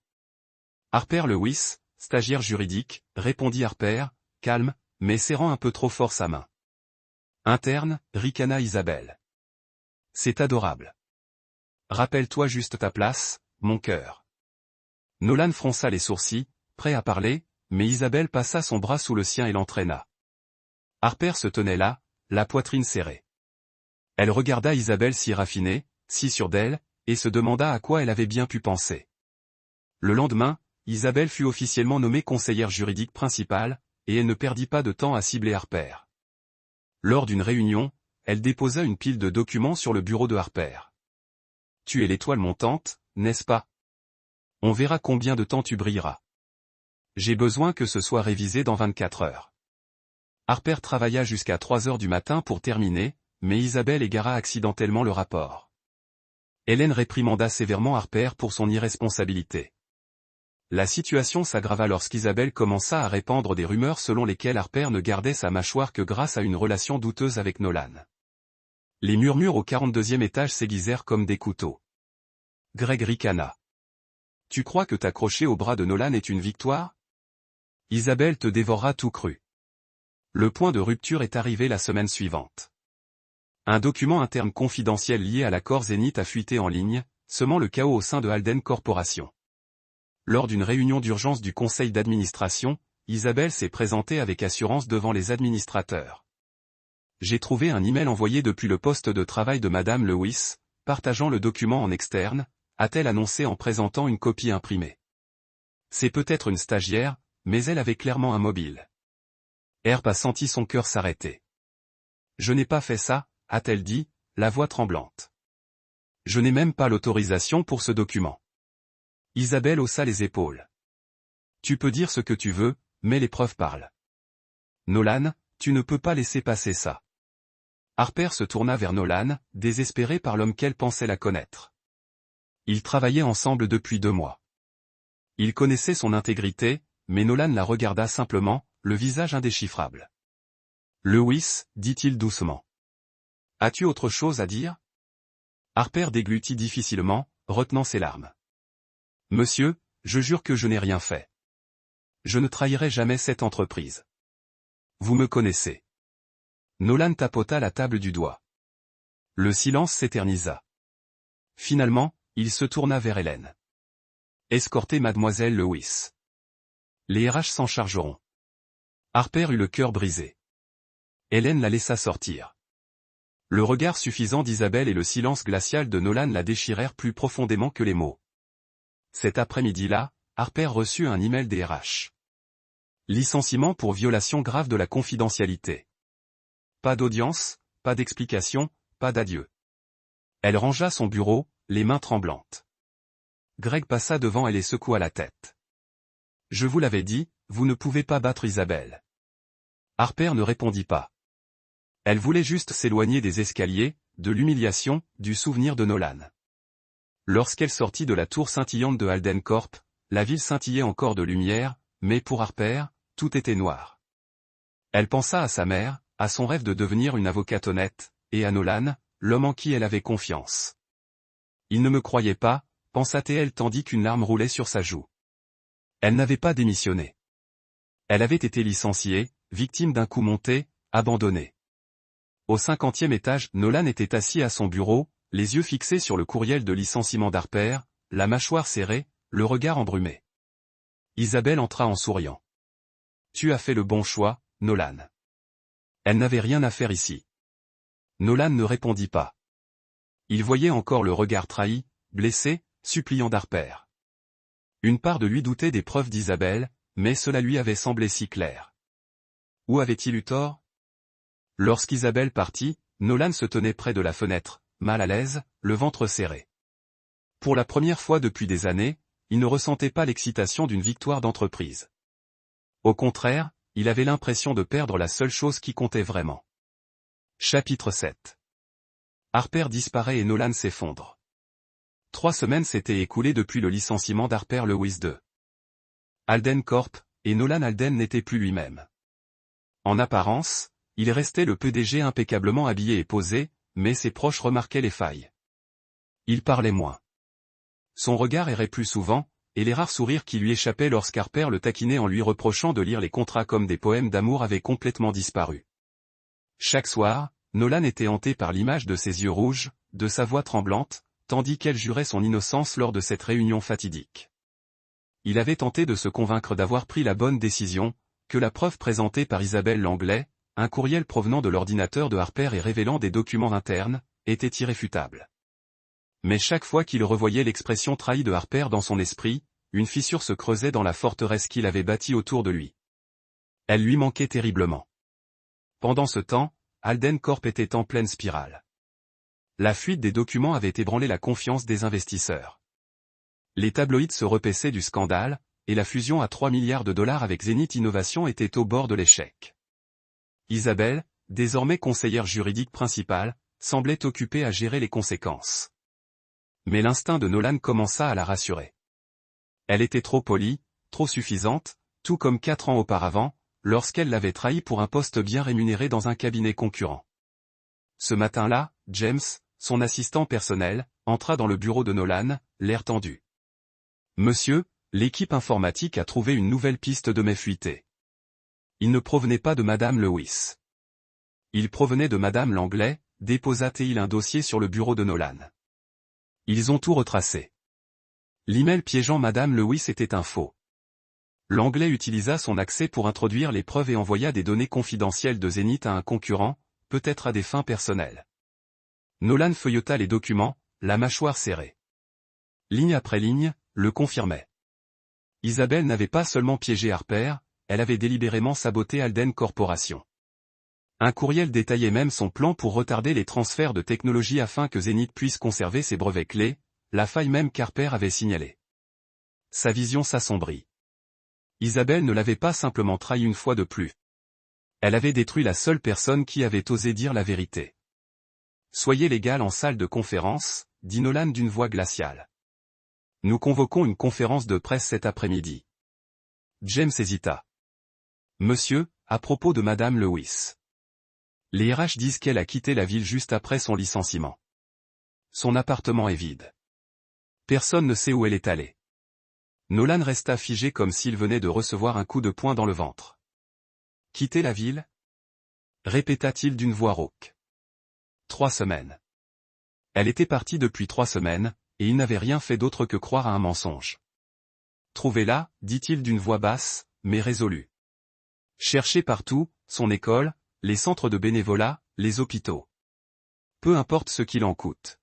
Harper Lewis, stagiaire juridique, répondit Harper, calme, mais serrant un peu trop fort sa main. Interne, ricana Isabelle. C'est adorable. Rappelle-toi juste ta place, mon cœur. Nolan fronça les sourcils, prêt à parler, mais Isabelle passa son bras sous le sien et l'entraîna. Harper se tenait là, la poitrine serrée. Elle regarda Isabelle si raffinée, si sûre d'elle, et se demanda à quoi elle avait bien pu penser. Le lendemain, Isabelle fut officiellement nommée conseillère juridique principale, et elle ne perdit pas de temps à cibler Harper. Lors d'une réunion, elle déposa une pile de documents sur le bureau de Harper. « Tu es l'étoile montante, n'est-ce pas? On verra combien de temps tu brilleras. » J'ai besoin que ce soit révisé dans 24 heures. Harper travailla jusqu'à 3 heures du matin pour terminer, mais Isabelle égara accidentellement le rapport. Hélène réprimanda sévèrement Harper pour son irresponsabilité. La situation s'aggrava lorsqu'Isabelle commença à répandre des rumeurs selon lesquelles Harper ne gardait sa mâchoire que grâce à une relation douteuse avec Nolan. Les murmures au 42e étage s'aiguisèrent comme des couteaux. Greg ricana. « Tu crois que t'accrocher au bras de Nolan est une victoire ? Isabelle te dévorera tout cru. » Le point de rupture est arrivé la semaine suivante. Un document interne confidentiel lié à l'accord Zénith a fuité en ligne, semant le chaos au sein de Alden Corporation. Lors d'une réunion d'urgence du conseil d'administration, Isabelle s'est présentée avec assurance devant les administrateurs. J'ai trouvé un email envoyé depuis le poste de travail de Madame Lewis, partageant le document en externe, a-t-elle annoncé en présentant une copie imprimée. C'est peut-être une stagiaire, mais elle avait clairement un mobile. Herb a senti son cœur s'arrêter. Je n'ai pas fait ça, a-t-elle dit, la voix tremblante. Je n'ai même pas l'autorisation pour ce document. Isabelle haussa les épaules. Tu peux dire ce que tu veux, mais les preuves parlent. Nolan, tu ne peux pas laisser passer ça. Harper se tourna vers Nolan, désespéré par l'homme qu'elle pensait la connaître. Ils travaillaient ensemble depuis 2 mois. Il connaissait son intégrité, mais Nolan la regarda simplement, le visage indéchiffrable. Lewis, dit-il doucement. As-tu autre chose à dire ? Harper déglutit difficilement, retenant ses larmes. Monsieur, je jure que je n'ai rien fait. Je ne trahirai jamais cette entreprise. Vous me connaissez. Nolan tapota la table du doigt. Le silence s'éternisa. Finalement, il se tourna vers Hélène. Escortez mademoiselle Lewis. Les RH s'en chargeront. Harper eut le cœur brisé. Hélène la laissa sortir. Le regard suffisant d'Isabelle et le silence glacial de Nolan la déchirèrent plus profondément que les mots. Cet après-midi-là, Harper reçut un email des RH. Licenciement pour violation grave de la confidentialité. Pas d'audience, pas d'explication, pas d'adieu. Elle rangea son bureau, les mains tremblantes. Greg passa devant elle et secoua la tête. Je vous l'avais dit, vous ne pouvez pas battre Isabelle. Harper ne répondit pas. Elle voulait juste s'éloigner des escaliers, de l'humiliation, du souvenir de Nolan. Lorsqu'elle sortit de la tour scintillante de Alden Corp, la ville scintillait encore de lumière, mais pour Harper, tout était noir. Elle pensa à sa mère, à son rêve de devenir une avocate honnête, et à Nolan, l'homme en qui elle avait confiance. Il ne me croyait pas, pensa-t-elle tandis qu'une larme roulait sur sa joue. Elle n'avait pas démissionné. Elle avait été licenciée, victime d'un coup monté, abandonnée. Au 50e étage, Nolan était assis à son bureau, les yeux fixés sur le courriel de licenciement d'Harper, la mâchoire serrée, le regard embrumé. Isabelle entra en souriant. Tu as fait le bon choix, Nolan. Elle n'avait rien à faire ici. Nolan ne répondit pas. Il voyait encore le regard trahi, blessé, suppliant d'Harper. Une part de lui doutait des preuves d'Isabelle, mais cela lui avait semblé si clair. Où avait-il eu tort ? Lorsqu'Isabelle partit, Nolan se tenait près de la fenêtre, mal à l'aise, le ventre serré. Pour la première fois depuis des années, il ne ressentait pas l'excitation d'une victoire d'entreprise. Au contraire, il avait l'impression de perdre la seule chose qui comptait vraiment. Chapitre 7. Harper disparaît et Nolan s'effondre. 3 semaines s'étaient écoulées depuis le licenciement d'Harper Lewis II. Alden Corp, et Nolan Alden n'était plus lui-même. En apparence, il restait le PDG impeccablement habillé et posé, mais ses proches remarquaient les failles. Il parlait moins. Son regard errait plus souvent, et les rares sourires qui lui échappaient lorsqu'Harper le taquinait en lui reprochant de lire les contrats comme des poèmes d'amour avaient complètement disparu. Chaque soir, Nolan était hanté par l'image de ses yeux rouges, de sa voix tremblante, tandis qu'elle jurait son innocence lors de cette réunion fatidique. Il avait tenté de se convaincre d'avoir pris la bonne décision, que la preuve présentée par Isabelle Langlais, un courriel provenant de l'ordinateur de Harper et révélant des documents internes, était irréfutable. Mais chaque fois qu'il revoyait l'expression trahie de Harper dans son esprit, une fissure se creusait dans la forteresse qu'il avait bâtie autour de lui. Elle lui manquait terriblement. Pendant ce temps, Alden Corp était en pleine spirale. La fuite des documents avait ébranlé la confiance des investisseurs. Les tabloïds se repaissaient du scandale, et la fusion à 3 milliards de dollars avec Zenith Innovation était au bord de l'échec. Isabelle, désormais conseillère juridique principale, semblait occupée à gérer les conséquences. Mais l'instinct de Nolan commença à la rassurer. Elle était trop polie, trop suffisante, tout comme 4 ans auparavant, lorsqu'elle l'avait trahi pour un poste bien rémunéré dans un cabinet concurrent. Ce matin-là, James, son assistant personnel, entra dans le bureau de Nolan, l'air tendu. « Monsieur, l'équipe informatique a trouvé une nouvelle piste de mes fuités. Il ne provenait pas de Madame Lewis. Il provenait de Madame Langlais, déposa-t-il un dossier sur le bureau de Nolan. Ils ont tout retracé. L'email piégeant Madame Lewis était un faux. Langlais utilisa son accès pour introduire les preuves et envoya des données confidentielles de Zenith à un concurrent, peut-être à des fins personnelles. Nolan feuilleta les documents, la mâchoire serrée. Ligne après ligne, le confirmait. Isabelle n'avait pas seulement piégé Harper, elle avait délibérément saboté Alden Corporation. Un courriel détaillait même son plan pour retarder les transferts de technologie afin que Zenith puisse conserver ses brevets clés, la faille même qu'Harper avait signalée. Sa vision s'assombrit. Isabelle ne l'avait pas simplement trahi une fois de plus. Elle avait détruit la seule personne qui avait osé dire la vérité. « Soyez légal en salle de conférence », dit Nolan d'une voix glaciale. « Nous convoquons une conférence de presse cet après-midi. » James hésita. « Monsieur, à propos de Madame Lewis. Les RH disent qu'elle a quitté la ville juste après son licenciement. Son appartement est vide. Personne ne sait où elle est allée. » Nolan resta figé comme s'il venait de recevoir un coup de poing dans le ventre. « Quitter la ville » répéta-t-il d'une voix rauque. 3 semaines. Elle était partie depuis 3 semaines, et il n'avait rien fait d'autre que croire à un mensonge. Trouvez-la, dit-il d'une voix basse, mais résolue. Cherchez partout, son école, les centres de bénévolat, les hôpitaux. Peu importe ce qu'il en coûte.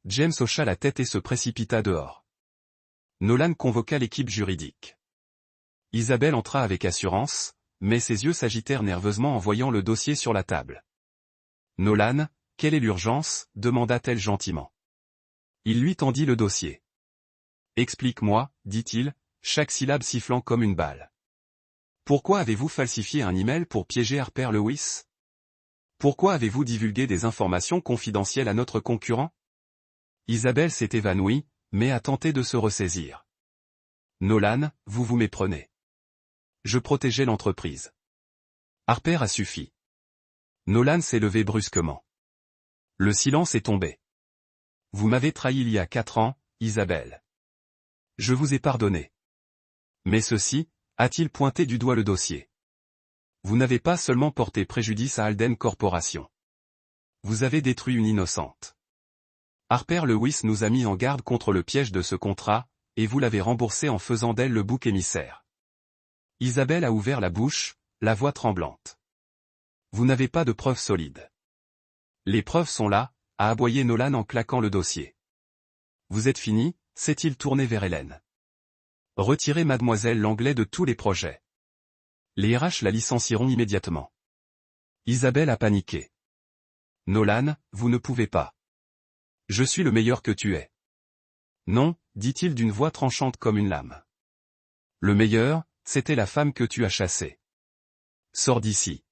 James hocha la tête et se précipita dehors. Nolan convoqua l'équipe juridique. Isabelle entra avec assurance, mais ses yeux s'agitèrent nerveusement en voyant le dossier sur la table. « Nolan, quelle est l'urgence » demanda-t-elle gentiment. Il lui tendit le dossier. « Explique-moi, dit-il, chaque syllabe sifflant comme une balle. Pourquoi avez-vous falsifié un email pour piéger Harper Lewis? Pourquoi avez-vous divulgué des informations confidentielles à notre concurrent ?» Isabelle s'est évanouie, mais a tenté de se ressaisir. « Nolan, vous vous méprenez. Je protégeais l'entreprise. Harper a suffi. » Nolan s'est levé brusquement. Le silence est tombé. « Vous m'avez trahi il y a 4 ans, Isabelle. Je vous ai pardonné. Mais ceci, a-t-il pointé du doigt le dossier. Vous n'avez pas seulement porté préjudice à Alden Corporation. Vous avez détruit une innocente. Harper Lewis nous a mis en garde contre le piège de ce contrat, et vous l'avez remboursé en faisant d'elle le bouc émissaire. » Isabelle a ouvert la bouche, la voix tremblante. « Vous n'avez pas de preuves solides. »« Les preuves sont là, » a aboyé Nolan en claquant le dossier. « Vous êtes fini » s'est-il tourné vers Hélène. « Retirez Mademoiselle Langlais de tous les projets. Les RH la licencieront immédiatement. » Isabelle a paniqué. « Nolan, vous ne pouvez pas. Je suis le meilleur que tu aies. »« Non, » dit-il d'une voix tranchante comme une lame. « Le meilleur, c'était la femme que tu as chassée. Sors d'ici. »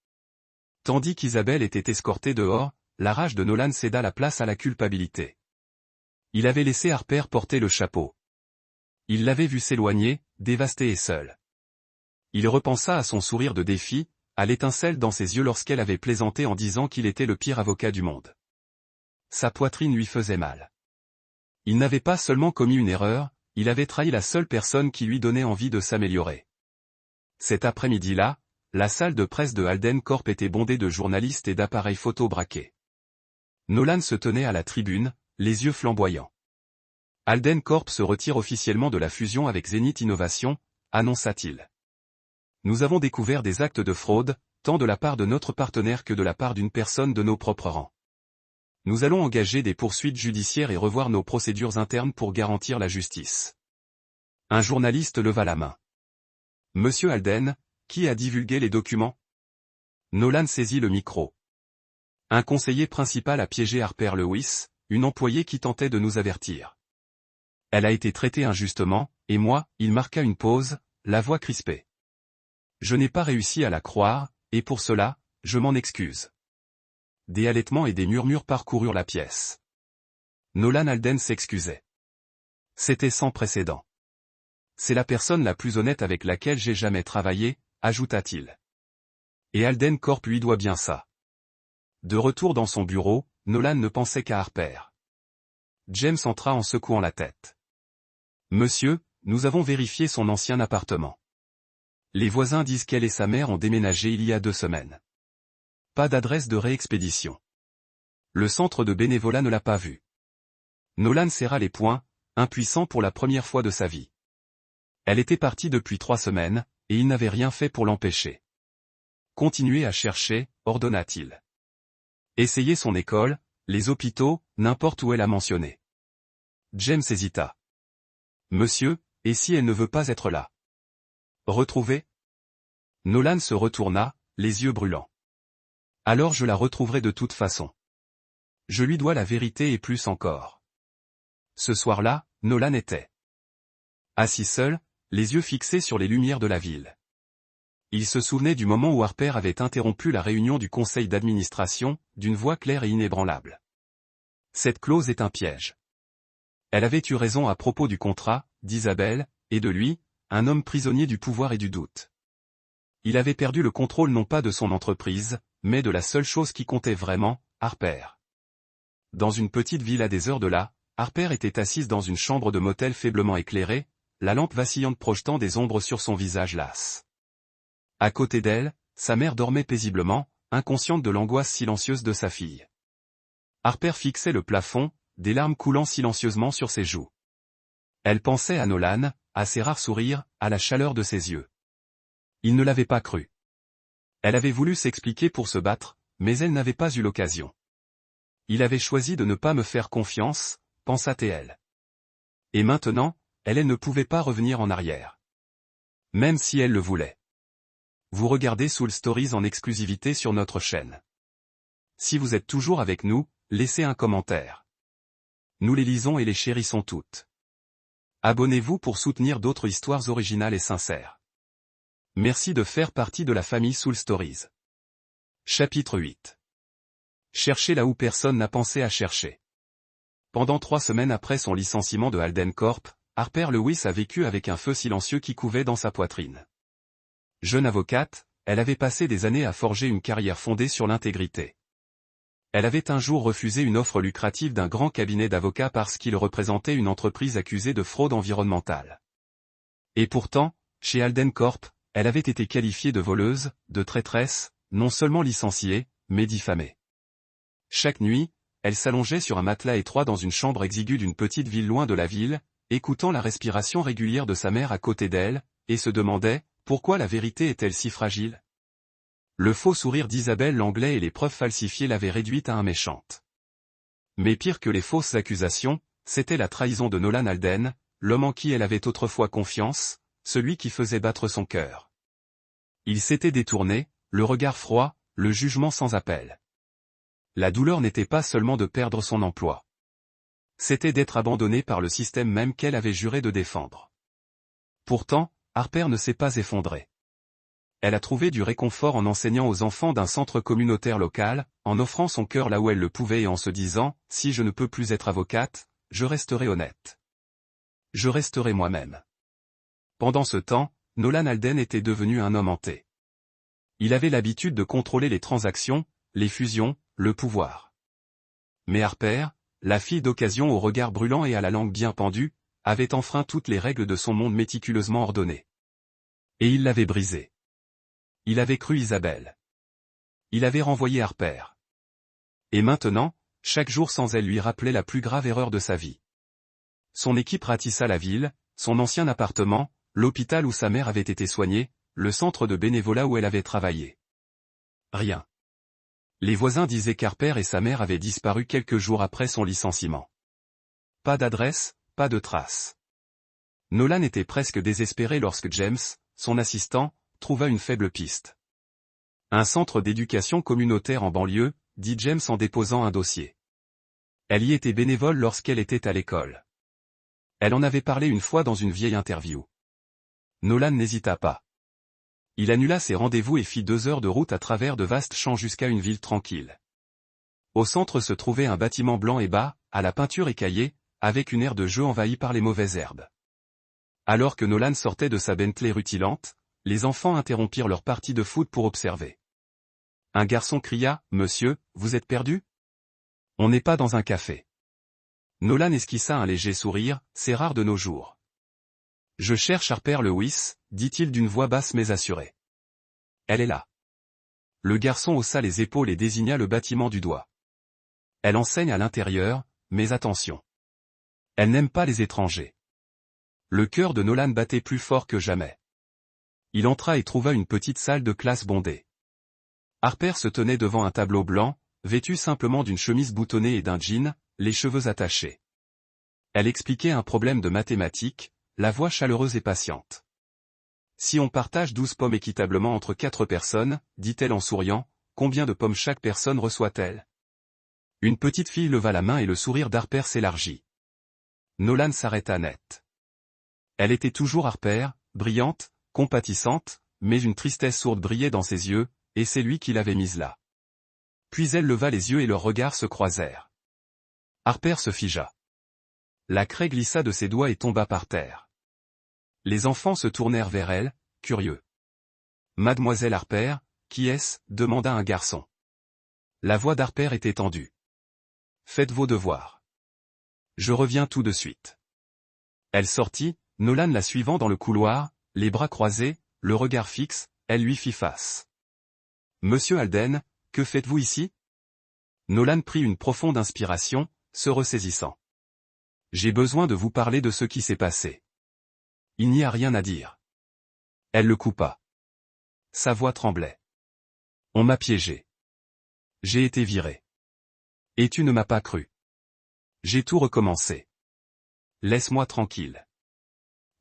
Tandis qu'Isabelle était escortée dehors, la rage de Nolan céda la place à la culpabilité. Il avait laissé Harper porter le chapeau. Il l'avait vu s'éloigner, dévasté et seul. Il repensa à son sourire de défi, à l'étincelle dans ses yeux lorsqu'elle avait plaisanté en disant qu'il était le pire avocat du monde. Sa poitrine lui faisait mal. Il n'avait pas seulement commis une erreur, il avait trahi la seule personne qui lui donnait envie de s'améliorer. Cet après-midi-là, la salle de presse de Alden Corp était bondée de journalistes et d'appareils photo braqués. Nolan se tenait à la tribune, les yeux flamboyants. « Alden Corp se retire officiellement de la fusion avec Zenith Innovation », annonça-t-il. « Nous avons découvert des actes de fraude, tant de la part de notre partenaire que de la part d'une personne de nos propres rangs. Nous allons engager des poursuites judiciaires et revoir nos procédures internes pour garantir la justice. » Un journaliste leva la main. « Monsieur Alden, qui a divulgué les documents ?» Nolan saisit le micro. « Un conseiller principal a piégé Harper Lewis, une employée qui tentait de nous avertir. Elle a été traitée injustement, et moi, il marqua une pause, la voix crispée. Je n'ai pas réussi à la croire, et pour cela, je m'en excuse. Des halètements et des murmures parcoururent la pièce. Nolan Alden s'excusait. C'était sans précédent. C'est la personne la plus honnête avec laquelle j'ai jamais travaillé, ajouta-t-il. Et Alden Corp lui doit bien ça. De retour dans son bureau, Nolan ne pensait qu'à Harper. James entra en secouant la tête. Monsieur, nous avons vérifié son ancien appartement. Les voisins disent qu'elle et sa mère ont déménagé il y a 2 semaines. Pas d'adresse de réexpédition. Le centre de bénévolat ne l'a pas vue. Nolan serra les poings, impuissant pour la première fois de sa vie. Elle était partie depuis 3 semaines, et il n'avait rien fait pour l'empêcher. Continuez à chercher, ordonna-t-il. Essayez son école, les hôpitaux, n'importe où elle a mentionné. James hésita. Monsieur, et si elle ne veut pas être là? Retrouver? Nolan se retourna, les yeux brûlants. Alors je la retrouverai de toute façon. Je lui dois la vérité et plus encore. Ce soir-là, Nolan était assis seul, les yeux fixés sur les lumières de la ville. Il se souvenait du moment où Harper avait interrompu la réunion du conseil d'administration, d'une voix claire et inébranlable. Cette clause est un piège. Elle avait eu raison à propos du contrat, d'Isabelle, et de lui, un homme prisonnier du pouvoir et du doute. Il avait perdu le contrôle non pas de son entreprise, mais de la seule chose qui comptait vraiment, Harper. Dans une petite ville à des heures de là, Harper était assise dans une chambre de motel faiblement éclairée, la lampe vacillante projetant des ombres sur son visage las. À côté d'elle, sa mère dormait paisiblement, inconsciente de l'angoisse silencieuse de sa fille. Harper fixait le plafond, des larmes coulant silencieusement sur ses joues. Elle pensait à Nolan, à ses rares sourires, à la chaleur de ses yeux. Il ne l'avait pas cru. Elle avait voulu s'expliquer pour se battre, mais elle n'avait pas eu l'occasion. Il avait choisi de ne pas me faire confiance, pensa-t-elle. Et maintenant, elle ne pouvait pas revenir en arrière. Même si elle le voulait. Vous regardez Soul Stories en exclusivité sur notre chaîne. Si vous êtes toujours avec nous, laissez un commentaire. Nous les lisons et les chérissons toutes. Abonnez-vous pour soutenir d'autres histoires originales et sincères. Merci de faire partie de la famille Soul Stories. Chapitre 8. Chercher là où personne n'a pensé à chercher. Pendant 3 semaines après son licenciement de Alden Corp, Harper Lewis a vécu avec un feu silencieux qui couvait dans sa poitrine. Jeune avocate, elle avait passé des années à forger une carrière fondée sur l'intégrité. Elle avait un jour refusé une offre lucrative d'un grand cabinet d'avocats parce qu'il représentait une entreprise accusée de fraude environnementale. Et pourtant, chez Alden Corp, elle avait été qualifiée de voleuse, de traîtresse, non seulement licenciée, mais diffamée. Chaque nuit, elle s'allongeait sur un matelas étroit dans une chambre exiguë d'une petite ville loin de la ville, écoutant la respiration régulière de sa mère à côté d'elle, et se demandait, pourquoi la vérité est-elle si fragile? Le faux sourire d'Isabelle Langlais et les preuves falsifiées l'avaient réduite à un méchante. Mais pire que les fausses accusations, c'était la trahison de Nolan Alden, l'homme en qui elle avait autrefois confiance, celui qui faisait battre son cœur. Il s'était détourné, le regard froid, le jugement sans appel. La douleur n'était pas seulement de perdre son emploi. C'était d'être abandonnée par le système même qu'elle avait juré de défendre. Pourtant, Harper ne s'est pas effondrée. Elle a trouvé du réconfort en enseignant aux enfants d'un centre communautaire local, en offrant son cœur là où elle le pouvait et en se disant, si je ne peux plus être avocate, je resterai honnête. Je resterai moi-même. Pendant ce temps, Nolan Alden était devenu un homme hanté. Il avait l'habitude de contrôler les transactions, les fusions, le pouvoir. Mais Harper, la fille d'occasion au regard brûlant et à la langue bien pendue, avait enfreint toutes les règles de son monde méticuleusement ordonné. Et il l'avait brisée. Il avait cru Isabelle. Il avait renvoyé Harper. Et maintenant, chaque jour sans elle lui rappelait la plus grave erreur de sa vie. Son équipe ratissa la ville, son ancien appartement, l'hôpital où sa mère avait été soignée, le centre de bénévolat où elle avait travaillé. Rien. Les voisins disaient qu'Harper et sa mère avaient disparu quelques jours après son licenciement. Pas d'adresse, pas de trace. Nolan était presque désespéré lorsque James, son assistant, trouva une faible piste. Un centre d'éducation communautaire en banlieue, dit James en déposant un dossier. Elle y était bénévole lorsqu'elle était à l'école. Elle en avait parlé une fois dans une vieille interview. Nolan n'hésita pas. Il annula ses rendez-vous et fit 2 heures de route à travers de vastes champs jusqu'à une ville tranquille. Au centre se trouvait un bâtiment blanc et bas, à la peinture écaillée, avec une aire de jeu envahie par les mauvaises herbes. Alors que Nolan sortait de sa Bentley rutilante, les enfants interrompirent leur partie de foot pour observer. Un garçon cria « Monsieur, vous êtes perdu ? On n'est pas dans un café. » Nolan esquissa un léger sourire, c'est rare de nos jours. « Je cherche Harper Lewis, dit-il d'une voix basse mais assurée. Elle est là. » Le garçon haussa les épaules et désigna le bâtiment du doigt. Elle enseigne à l'intérieur, mais attention. Elle n'aime pas les étrangers. Le cœur de Nolan battait plus fort que jamais. Il entra et trouva une petite salle de classe bondée. Harper se tenait devant un tableau blanc, vêtue simplement d'une chemise boutonnée et d'un jean, les cheveux attachés. Elle expliquait un problème de mathématiques, la voix chaleureuse et patiente. Si on partage 12 pommes équitablement entre 4 personnes, dit-elle en souriant, combien de pommes chaque personne reçoit-elle ? Une petite fille leva la main et le sourire d'Harper s'élargit. Nolan s'arrêta net. Elle était toujours Harper, brillante, compatissante, mais une tristesse sourde brillait dans ses yeux, et c'est lui qui l'avait mise là. Puis elle leva les yeux et leurs regards se croisèrent. Harper se figea. La craie glissa de ses doigts et tomba par terre. Les enfants se tournèrent vers elle, curieux. « Mademoiselle Harper, qui est-ce » demanda un garçon. La voix d'Harper était tendue. « Faites vos devoirs. Je reviens tout de suite. » Elle sortit, Nolan la suivant dans le couloir, les bras croisés, le regard fixe, elle lui fit face. « Monsieur Alden, que faites-vous ici ?» Nolan prit une profonde inspiration, se ressaisissant. « J'ai besoin de vous parler de ce qui s'est passé. » Il n'y a rien à dire. Elle le coupa. Sa voix tremblait. « On m'a piégé. J'ai été viré. Et tu ne m'as pas cru. J'ai tout recommencé. Laisse-moi tranquille. »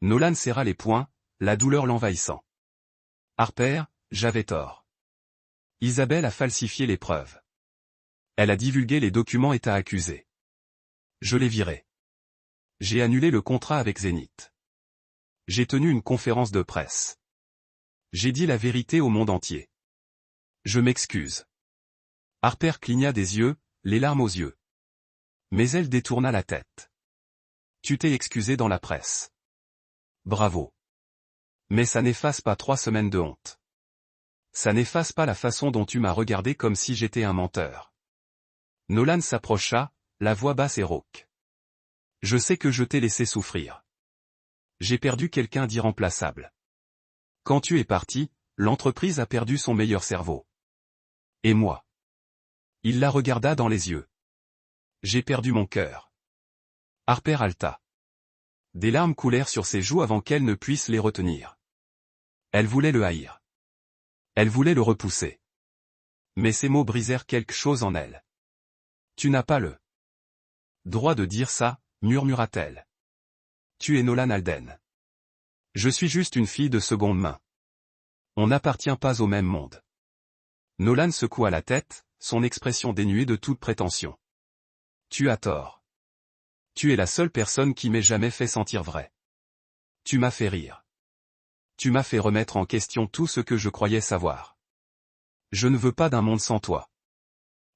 Nolan serra les poings, la douleur l'envahissant. « Harper, j'avais tort. Isabelle a falsifié les preuves. Elle a divulgué les documents et t'a accusé. Je l'ai viré. J'ai annulé le contrat avec Zénith. J'ai tenu une conférence de presse. J'ai dit la vérité au monde entier. Je m'excuse. » Harper cligna des yeux, les larmes aux yeux. Mais elle détourna la tête. « Tu t'es excusé dans la presse. Bravo. Mais ça n'efface pas 3 semaines de honte. Ça n'efface pas la façon dont tu m'as regardé comme si j'étais un menteur. » Nolan s'approcha, la voix basse et rauque. « Je sais que je t'ai laissé souffrir. J'ai perdu quelqu'un d'irremplaçable. Quand tu es parti, l'entreprise a perdu son meilleur cerveau. Et moi. » Il la regarda dans les yeux. « J'ai perdu mon cœur. » Harper halta. Des larmes coulèrent sur ses joues avant qu'elle ne puisse les retenir. Elle voulait le haïr. Elle voulait le repousser. Mais ces mots brisèrent quelque chose en elle. « Tu n'as pas le droit de dire ça, » murmura-t-elle. « Tu es Nolan Alden. Je suis juste une fille de seconde main. On n'appartient pas au même monde. » Nolan secoua la tête, son expression dénuée de toute prétention. « Tu as tort. Tu es la seule personne qui m'ait jamais fait sentir vrai. Tu m'as fait rire. Tu m'as fait remettre en question tout ce que je croyais savoir. Je ne veux pas d'un monde sans toi. »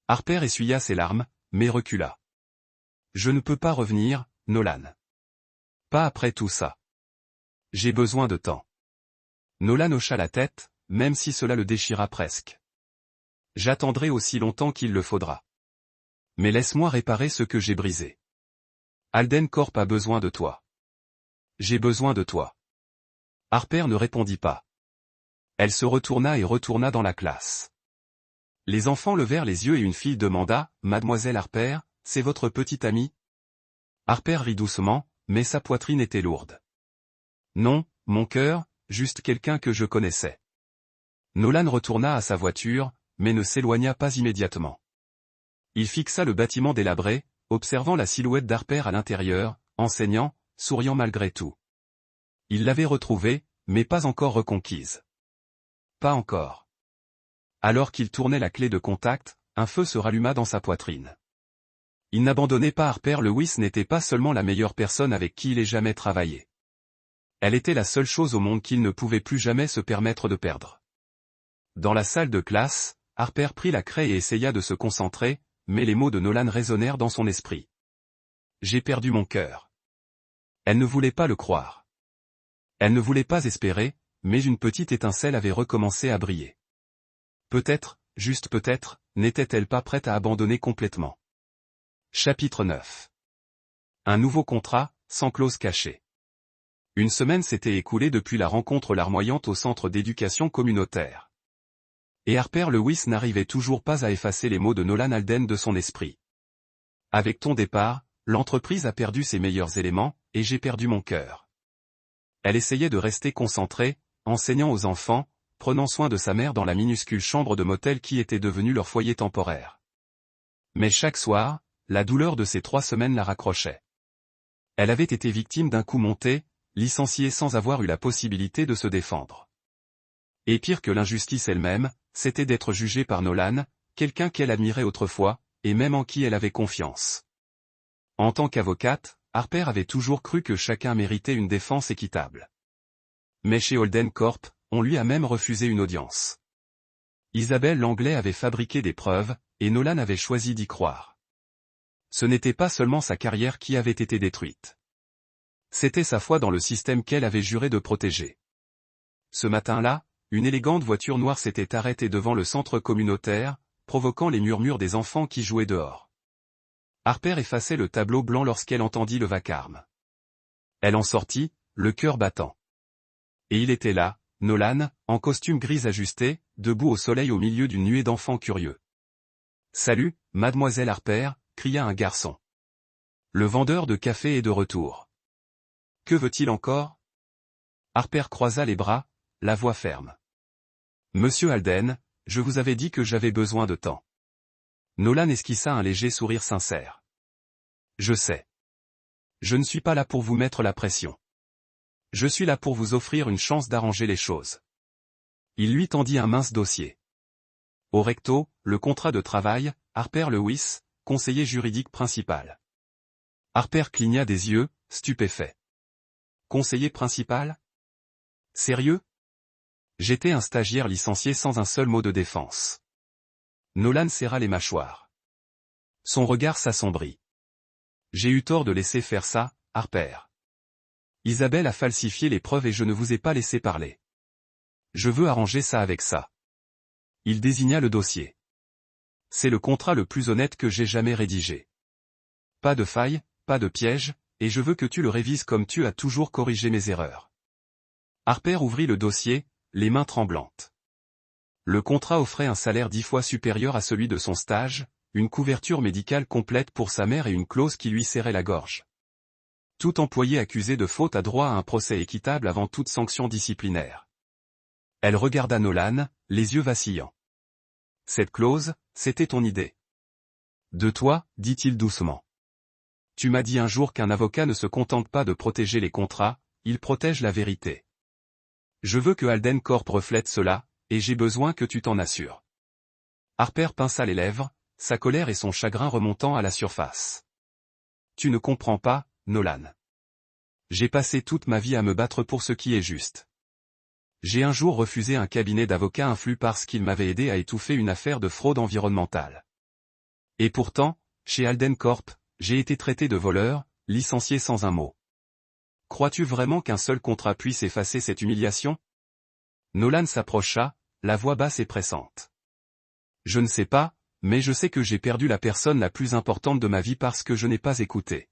Harper essuya ses larmes, mais recula. « Je ne peux pas revenir, Nolan. Pas après tout ça. J'ai besoin de temps. » Nolan hocha la tête, même si cela le déchira presque. « J'attendrai aussi longtemps qu'il le faudra. Mais laisse-moi réparer ce que j'ai brisé. Alden Corp a besoin de toi. J'ai besoin de toi. » Harper ne répondit pas. Elle se retourna et retourna dans la classe. Les enfants levèrent les yeux et une fille demanda, « Mademoiselle Harper, c'est votre petite amie ?» Harper rit doucement, mais sa poitrine était lourde. « Non, mon cœur, juste quelqu'un que je connaissais. » Nolan retourna à sa voiture, mais ne s'éloigna pas immédiatement. Il fixa le bâtiment délabré, observant la silhouette d'Harper à l'intérieur, enseignant, souriant malgré tout. Il l'avait retrouvée, mais pas encore reconquise. Pas encore. Alors qu'il tournait la clé de contact, un feu se ralluma dans sa poitrine. Il n'abandonnait pas Harper Lewis n'était pas seulement la meilleure personne avec qui il ait jamais travaillé. Elle était la seule chose au monde qu'il ne pouvait plus jamais se permettre de perdre. Dans la salle de classe, Harper prit la craie et essaya de se concentrer, mais les mots de Nolan résonnèrent dans son esprit. J'ai perdu mon cœur. Elle ne voulait pas le croire. Elle ne voulait pas espérer, mais une petite étincelle avait recommencé à briller. Peut-être, juste peut-être, n'était-elle pas prête à abandonner complètement. Chapitre 9. Un nouveau contrat, sans clause cachée. Une semaine s'était écoulée depuis la rencontre larmoyante au centre d'éducation communautaire. Et Harper Lewis n'arrivait toujours pas à effacer les mots de Nolan Alden de son esprit. Avec ton départ, l'entreprise a perdu ses meilleurs éléments, et j'ai perdu mon cœur. Elle essayait de rester concentrée, enseignant aux enfants, prenant soin de sa mère dans la minuscule chambre de motel qui était devenue leur foyer temporaire. Mais chaque soir, la douleur de ces 3 semaines la raccrochait. Elle avait été victime d'un coup monté, licenciée sans avoir eu la possibilité de se défendre. Et pire que l'injustice elle-même, c'était d'être jugée par Nolan, quelqu'un qu'elle admirait autrefois, et même en qui elle avait confiance. En tant qu'avocate, Harper avait toujours cru que chacun méritait une défense équitable. Mais chez Holden Corp, on lui a même refusé une audience. Isabelle Langlais avait fabriqué des preuves, et Nolan avait choisi d'y croire. Ce n'était pas seulement sa carrière qui avait été détruite. C'était sa foi dans le système qu'elle avait juré de protéger. Ce matin-là, une élégante voiture noire s'était arrêtée devant le centre communautaire, provoquant les murmures des enfants qui jouaient dehors. Harper effaçait le tableau blanc lorsqu'elle entendit le vacarme. Elle en sortit, le cœur battant. Et il était là, Nolan, en costume gris ajusté, debout au soleil au milieu d'une nuée d'enfants curieux. « Salut, mademoiselle Harper », cria un garçon. Le vendeur de café est de retour. Que veut-il encore? Harper croisa les bras, la voix ferme. Monsieur Alden, je vous avais dit que j'avais besoin de temps. Nolan esquissa un léger sourire sincère. Je sais. Je ne suis pas là pour vous mettre la pression. Je suis là pour vous offrir une chance d'arranger les choses. Il lui tendit un mince dossier. Au recto, le contrat de travail, Harper Lewis, conseiller juridique principal. Harper cligna des yeux, stupéfait. Conseiller principal? Sérieux? J'étais un stagiaire licencié sans un seul mot de défense. Nolan serra les mâchoires. Son regard s'assombrit. J'ai eu tort de laisser faire ça, Harper. Isabelle a falsifié les preuves et je ne vous ai pas laissé parler. Je veux arranger ça avec ça. Il désigna le dossier. C'est le contrat le plus honnête que j'ai jamais rédigé. Pas de faille, pas de piège, et je veux que tu le révises comme tu as toujours corrigé mes erreurs. Harper ouvrit le dossier, les mains tremblantes. Le contrat offrait un salaire 10 fois supérieur à celui de son stage, une couverture médicale complète pour sa mère et une clause qui lui serrait la gorge. Tout employé accusé de faute a droit à un procès équitable avant toute sanction disciplinaire. Elle regarda Nolan, les yeux vacillants. Cette clause, c'était ton idée. De toi, dit-il doucement. Tu m'as dit un jour qu'un avocat ne se contente pas de protéger les contrats, il protège la vérité. Je veux que Alden Corp reflète cela, et j'ai besoin que tu t'en assures. Harper pinça les lèvres, sa colère et son chagrin remontant à la surface. Tu ne comprends pas, Nolan. J'ai passé toute ma vie à me battre pour ce qui est juste. J'ai un jour refusé un cabinet d'avocats influent parce qu'il m'avait aidé à étouffer une affaire de fraude environnementale. Et pourtant, chez Alden Corp, j'ai été traité de voleur, licencié sans un mot. Crois-tu vraiment qu'un seul contrat puisse effacer cette humiliation? Nolan s'approcha, la voix basse et pressante. Je ne sais pas, mais je sais que j'ai perdu la personne la plus importante de ma vie parce que je n'ai pas écouté.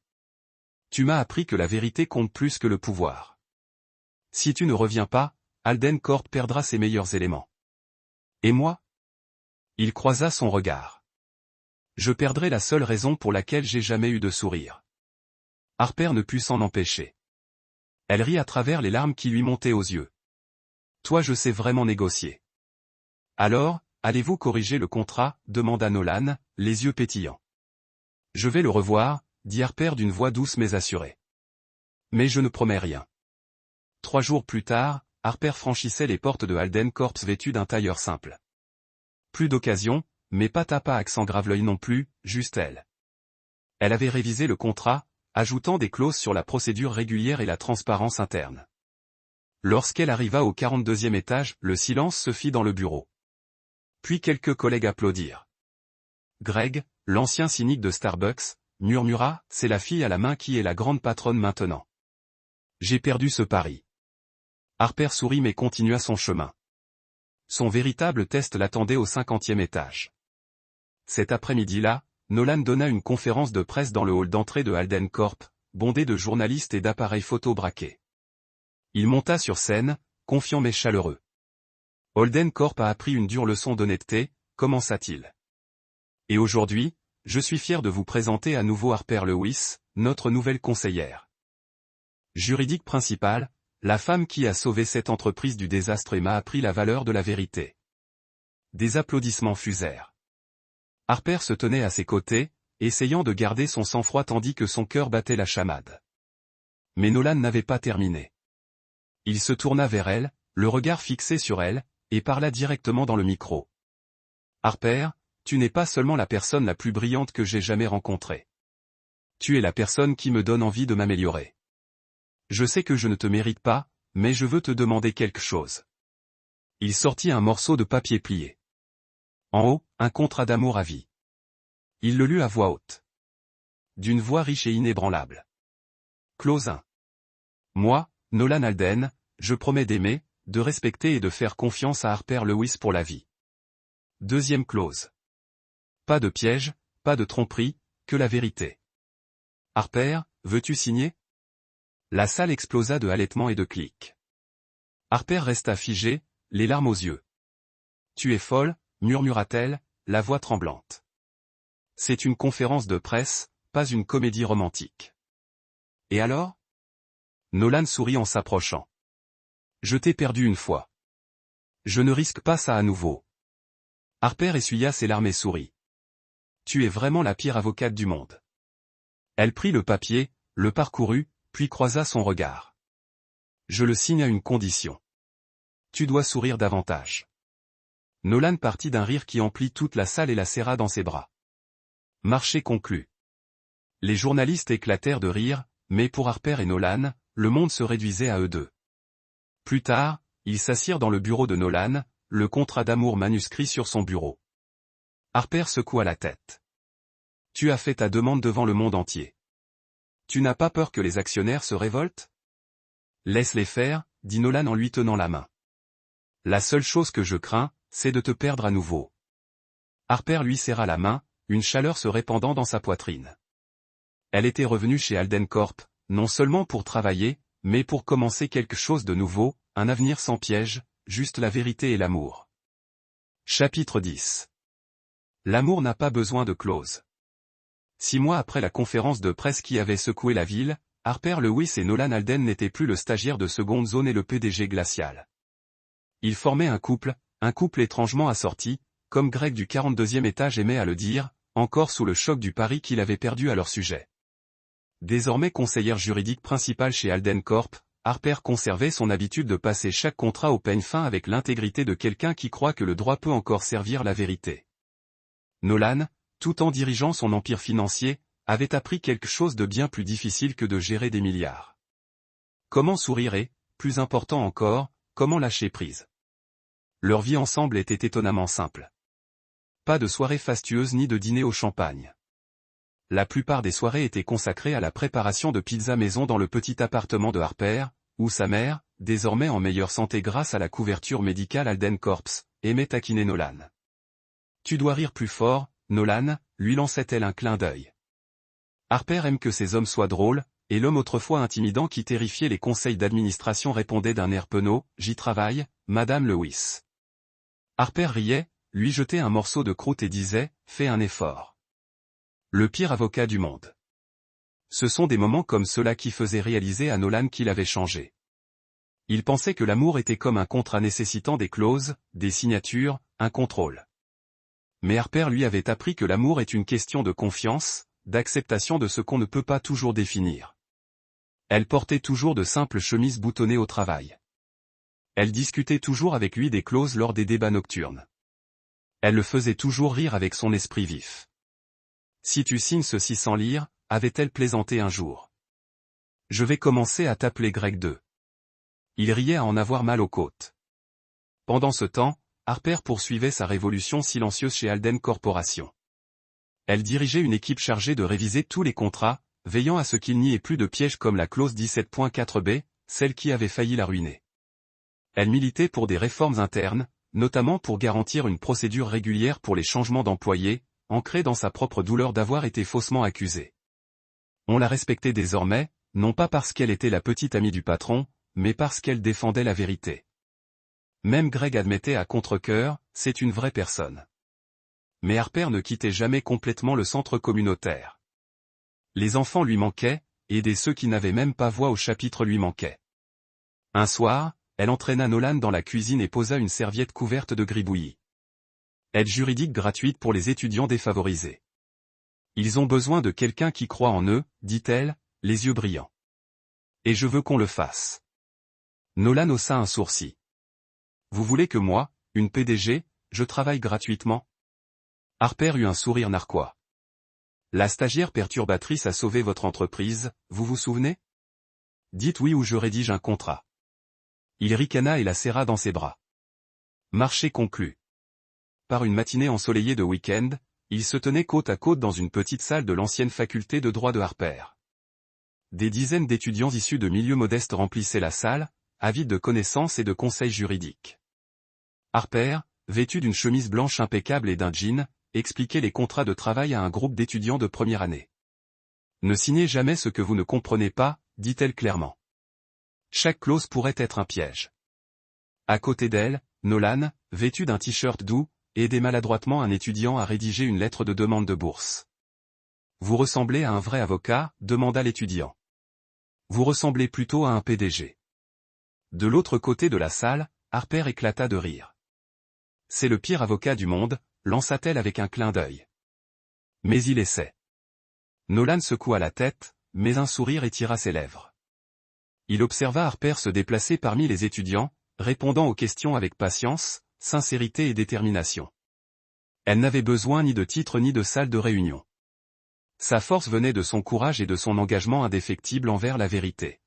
Tu m'as appris que la vérité compte plus que le pouvoir. Si tu ne reviens pas, Alden Corp perdra ses meilleurs éléments. Et moi? Il croisa son regard. Je perdrai la seule raison pour laquelle j'ai jamais eu de sourire. Harper ne put s'en empêcher. Elle rit à travers les larmes qui lui montaient aux yeux. Toi je sais vraiment négocier. Alors, allez-vous corriger le contrat, demanda Nolan, les yeux pétillants. Je vais le revoir, dit Harper d'une voix douce mais assurée. Mais je ne promets rien. 3 jours plus tard, Harper franchissait les portes de Alden Corp vêtu d'un tailleur simple. Plus d'occasion, mais pas tapa accent grave l'œil non plus, juste elle. Elle avait révisé le contrat, ajoutant des clauses sur la procédure régulière et la transparence interne. Lorsqu'elle arriva au 42e étage, le silence se fit dans le bureau. Puis quelques collègues applaudirent. Greg, l'ancien cynique de Starbucks, murmura, « C'est la fille à la main qui est la grande patronne maintenant. J'ai perdu ce pari. » Harper sourit mais continua son chemin. Son véritable test l'attendait au 50e étage. Cet après-midi-là, Nolan donna une conférence de presse dans le hall d'entrée de Alden Corp, bondé de journalistes et d'appareils photo braqués. Il monta sur scène, confiant mais chaleureux. Alden Corp a appris une dure leçon d'honnêteté, commença-t-il. Et aujourd'hui, je suis fier de vous présenter à nouveau Harper Lewis, notre nouvelle conseillère juridique principale, la femme qui a sauvé cette entreprise du désastre et m'a appris la valeur de la vérité. Des applaudissements fusèrent. Harper se tenait à ses côtés, essayant de garder son sang-froid tandis que son cœur battait la chamade. Mais Nolan n'avait pas terminé. Il se tourna vers elle, le regard fixé sur elle, et parla directement dans le micro. « Harper, tu n'es pas seulement la personne la plus brillante que j'ai jamais rencontrée. Tu es la personne qui me donne envie de m'améliorer. Je sais que je ne te mérite pas, mais je veux te demander quelque chose. » Il sortit un morceau de papier plié. En haut, un contrat d'amour à vie. Il le lut à voix haute. D'une voix riche et inébranlable. Clause 1. Moi, Nolan Alden, je promets d'aimer, de respecter et de faire confiance à Harper Lewis pour la vie. Deuxième clause. Pas de piège, pas de tromperie, que la vérité. Harper, veux-tu signer? La salle explosa de halètements et de clics. Harper resta figée, les larmes aux yeux. Tu es folle, murmura-t-elle, la voix tremblante. C'est une conférence de presse, pas une comédie romantique. Et alors? Nolan sourit en s'approchant. Je t'ai perdu une fois. Je ne risque pas ça à nouveau. Harper essuya ses larmes et sourit. Tu es vraiment la pire avocate du monde. Elle prit le papier, le parcourut, puis croisa son regard. Je le signe à une condition. Tu dois sourire davantage. Nolan partit d'un rire qui emplit toute la salle et la serra dans ses bras. Marché conclu. Les journalistes éclatèrent de rire, mais pour Harper et Nolan, le monde se réduisait à eux deux. Plus tard, ils s'assirent dans le bureau de Nolan, le contrat d'amour manuscrit sur son bureau. Harper secoua la tête. Tu as fait ta demande devant le monde entier. Tu n'as pas peur que les actionnaires se révoltent? Laisse-les faire, dit Nolan en lui tenant la main. La seule chose que je crains, c'est de te perdre à nouveau. Harper lui serra la main, une chaleur se répandant dans sa poitrine. Elle était revenue chez Alden Corp, non seulement pour travailler, mais pour commencer quelque chose de nouveau, un avenir sans piège, juste la vérité et l'amour. Chapitre 10. L'amour n'a pas besoin de clause. 6 mois après la conférence de presse qui avait secoué la ville, Harper Lewis et Nolan Alden n'étaient plus le stagiaire de seconde zone et le PDG glacial. Ils formaient un couple étrangement assorti, comme Greg du 42e étage aimait à le dire, encore sous le choc du pari qu'il avait perdu à leur sujet. Désormais conseillère juridique principale chez Alden Corp, Harper conservait son habitude de passer chaque contrat au peigne fin avec l'intégrité de quelqu'un qui croit que le droit peut encore servir la vérité. Nolan, tout en dirigeant son empire financier, avait appris quelque chose de bien plus difficile que de gérer des milliards. Comment sourire et, plus important encore, comment lâcher prise. Leur vie ensemble était étonnamment simple. Pas de soirée fastueuse ni de dîner au champagne. La plupart des soirées étaient consacrées à la préparation de pizzas maison dans le petit appartement de Harper, où sa mère, désormais en meilleure santé grâce à la couverture médicale Alden Corps, aimait taquiner Nolan. Tu dois rire plus fort, Nolan, lui lançait-elle un clin d'œil. Harper aime que ces hommes soient drôles, et l'homme autrefois intimidant qui terrifiait les conseils d'administration répondait d'un air penaud, j'y travaille, Madame Lewis. Harper riait, lui jetait un morceau de croûte et disait, fais un effort. Le pire avocat du monde. Ce sont des moments comme ceux-là qui faisaient réaliser à Nolan qu'il avait changé. Il pensait que l'amour était comme un contrat nécessitant des clauses, des signatures, un contrôle. Mais Harper lui avait appris que l'amour est une question de confiance, d'acceptation de ce qu'on ne peut pas toujours définir. Elle portait toujours de simples chemises boutonnées au travail. Elle discutait toujours avec lui des clauses lors des débats nocturnes. Elle le faisait toujours rire avec son esprit vif. Si tu signes ceci sans lire, avait-elle plaisanté un jour. Je vais commencer à t'appeler Greg 2. Il riait à en avoir mal aux côtes. Pendant ce temps, Harper poursuivait sa révolution silencieuse chez Alden Corporation. Elle dirigeait une équipe chargée de réviser tous les contrats, veillant à ce qu'il n'y ait plus de pièges comme la clause 17.4b, celle qui avait failli la ruiner. Elle militait pour des réformes internes, notamment pour garantir une procédure régulière pour les changements d'employés, ancrée dans sa propre douleur d'avoir été faussement accusée. On la respectait désormais, non pas parce qu'elle était la petite amie du patron, mais parce qu'elle défendait la vérité. Même Greg admettait à contre-cœur, c'est une vraie personne. Mais Harper ne quittait jamais complètement le centre communautaire. Les enfants lui manquaient, et ceux qui n'avaient même pas voix au chapitre lui manquaient. Un soir, elle entraîna Nolan dans la cuisine et posa une serviette couverte de gribouillis. Aide juridique gratuite pour les étudiants défavorisés. Ils ont besoin de quelqu'un qui croit en eux, dit-elle, les yeux brillants. Et je veux qu'on le fasse. Nolan haussa un sourcil. Vous voulez que moi, une PDG, je travaille gratuitement? Harper eut un sourire narquois. La stagiaire perturbatrice a sauvé votre entreprise, vous vous souvenez? Dites oui ou je rédige un contrat. Il ricana et la serra dans ses bras. Marché conclu. Par une matinée ensoleillée de week-end, ils se tenaient côte à côte dans une petite salle de l'ancienne faculté de droit de Harper. Des dizaines d'étudiants issus de milieux modestes remplissaient la salle, avides de connaissances et de conseils juridiques. Harper, vêtu d'une chemise blanche impeccable et d'un jean, expliquait les contrats de travail à un groupe d'étudiants de première année. Ne signez jamais ce que vous ne comprenez pas, dit-elle clairement. Chaque clause pourrait être un piège. À côté d'elle, Nolan, vêtu d'un t-shirt doux, aidait maladroitement un étudiant à rédiger une lettre de demande de bourse. Vous ressemblez à un vrai avocat, demanda l'étudiant. Vous ressemblez plutôt à un PDG. De l'autre côté de la salle, Harper éclata de rire. C'est le pire avocat du monde, lança-t-elle avec un clin d'œil. Mais il essaie. Nolan secoua la tête, mais un sourire étira ses lèvres. Il observa Harper se déplacer parmi les étudiants, répondant aux questions avec patience, sincérité et détermination. Elle n'avait besoin ni de titre ni de salle de réunion. Sa force venait de son courage et de son engagement indéfectible envers la vérité.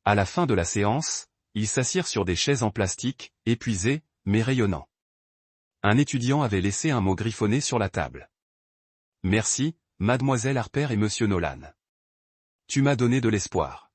À la fin de la séance, ils s'assirent sur des chaises en plastique, épuisés, mais rayonnants. Un étudiant avait laissé un mot griffonné sur la table. Merci, mademoiselle Harper et monsieur Nolan. Tu m'as donné de l'espoir.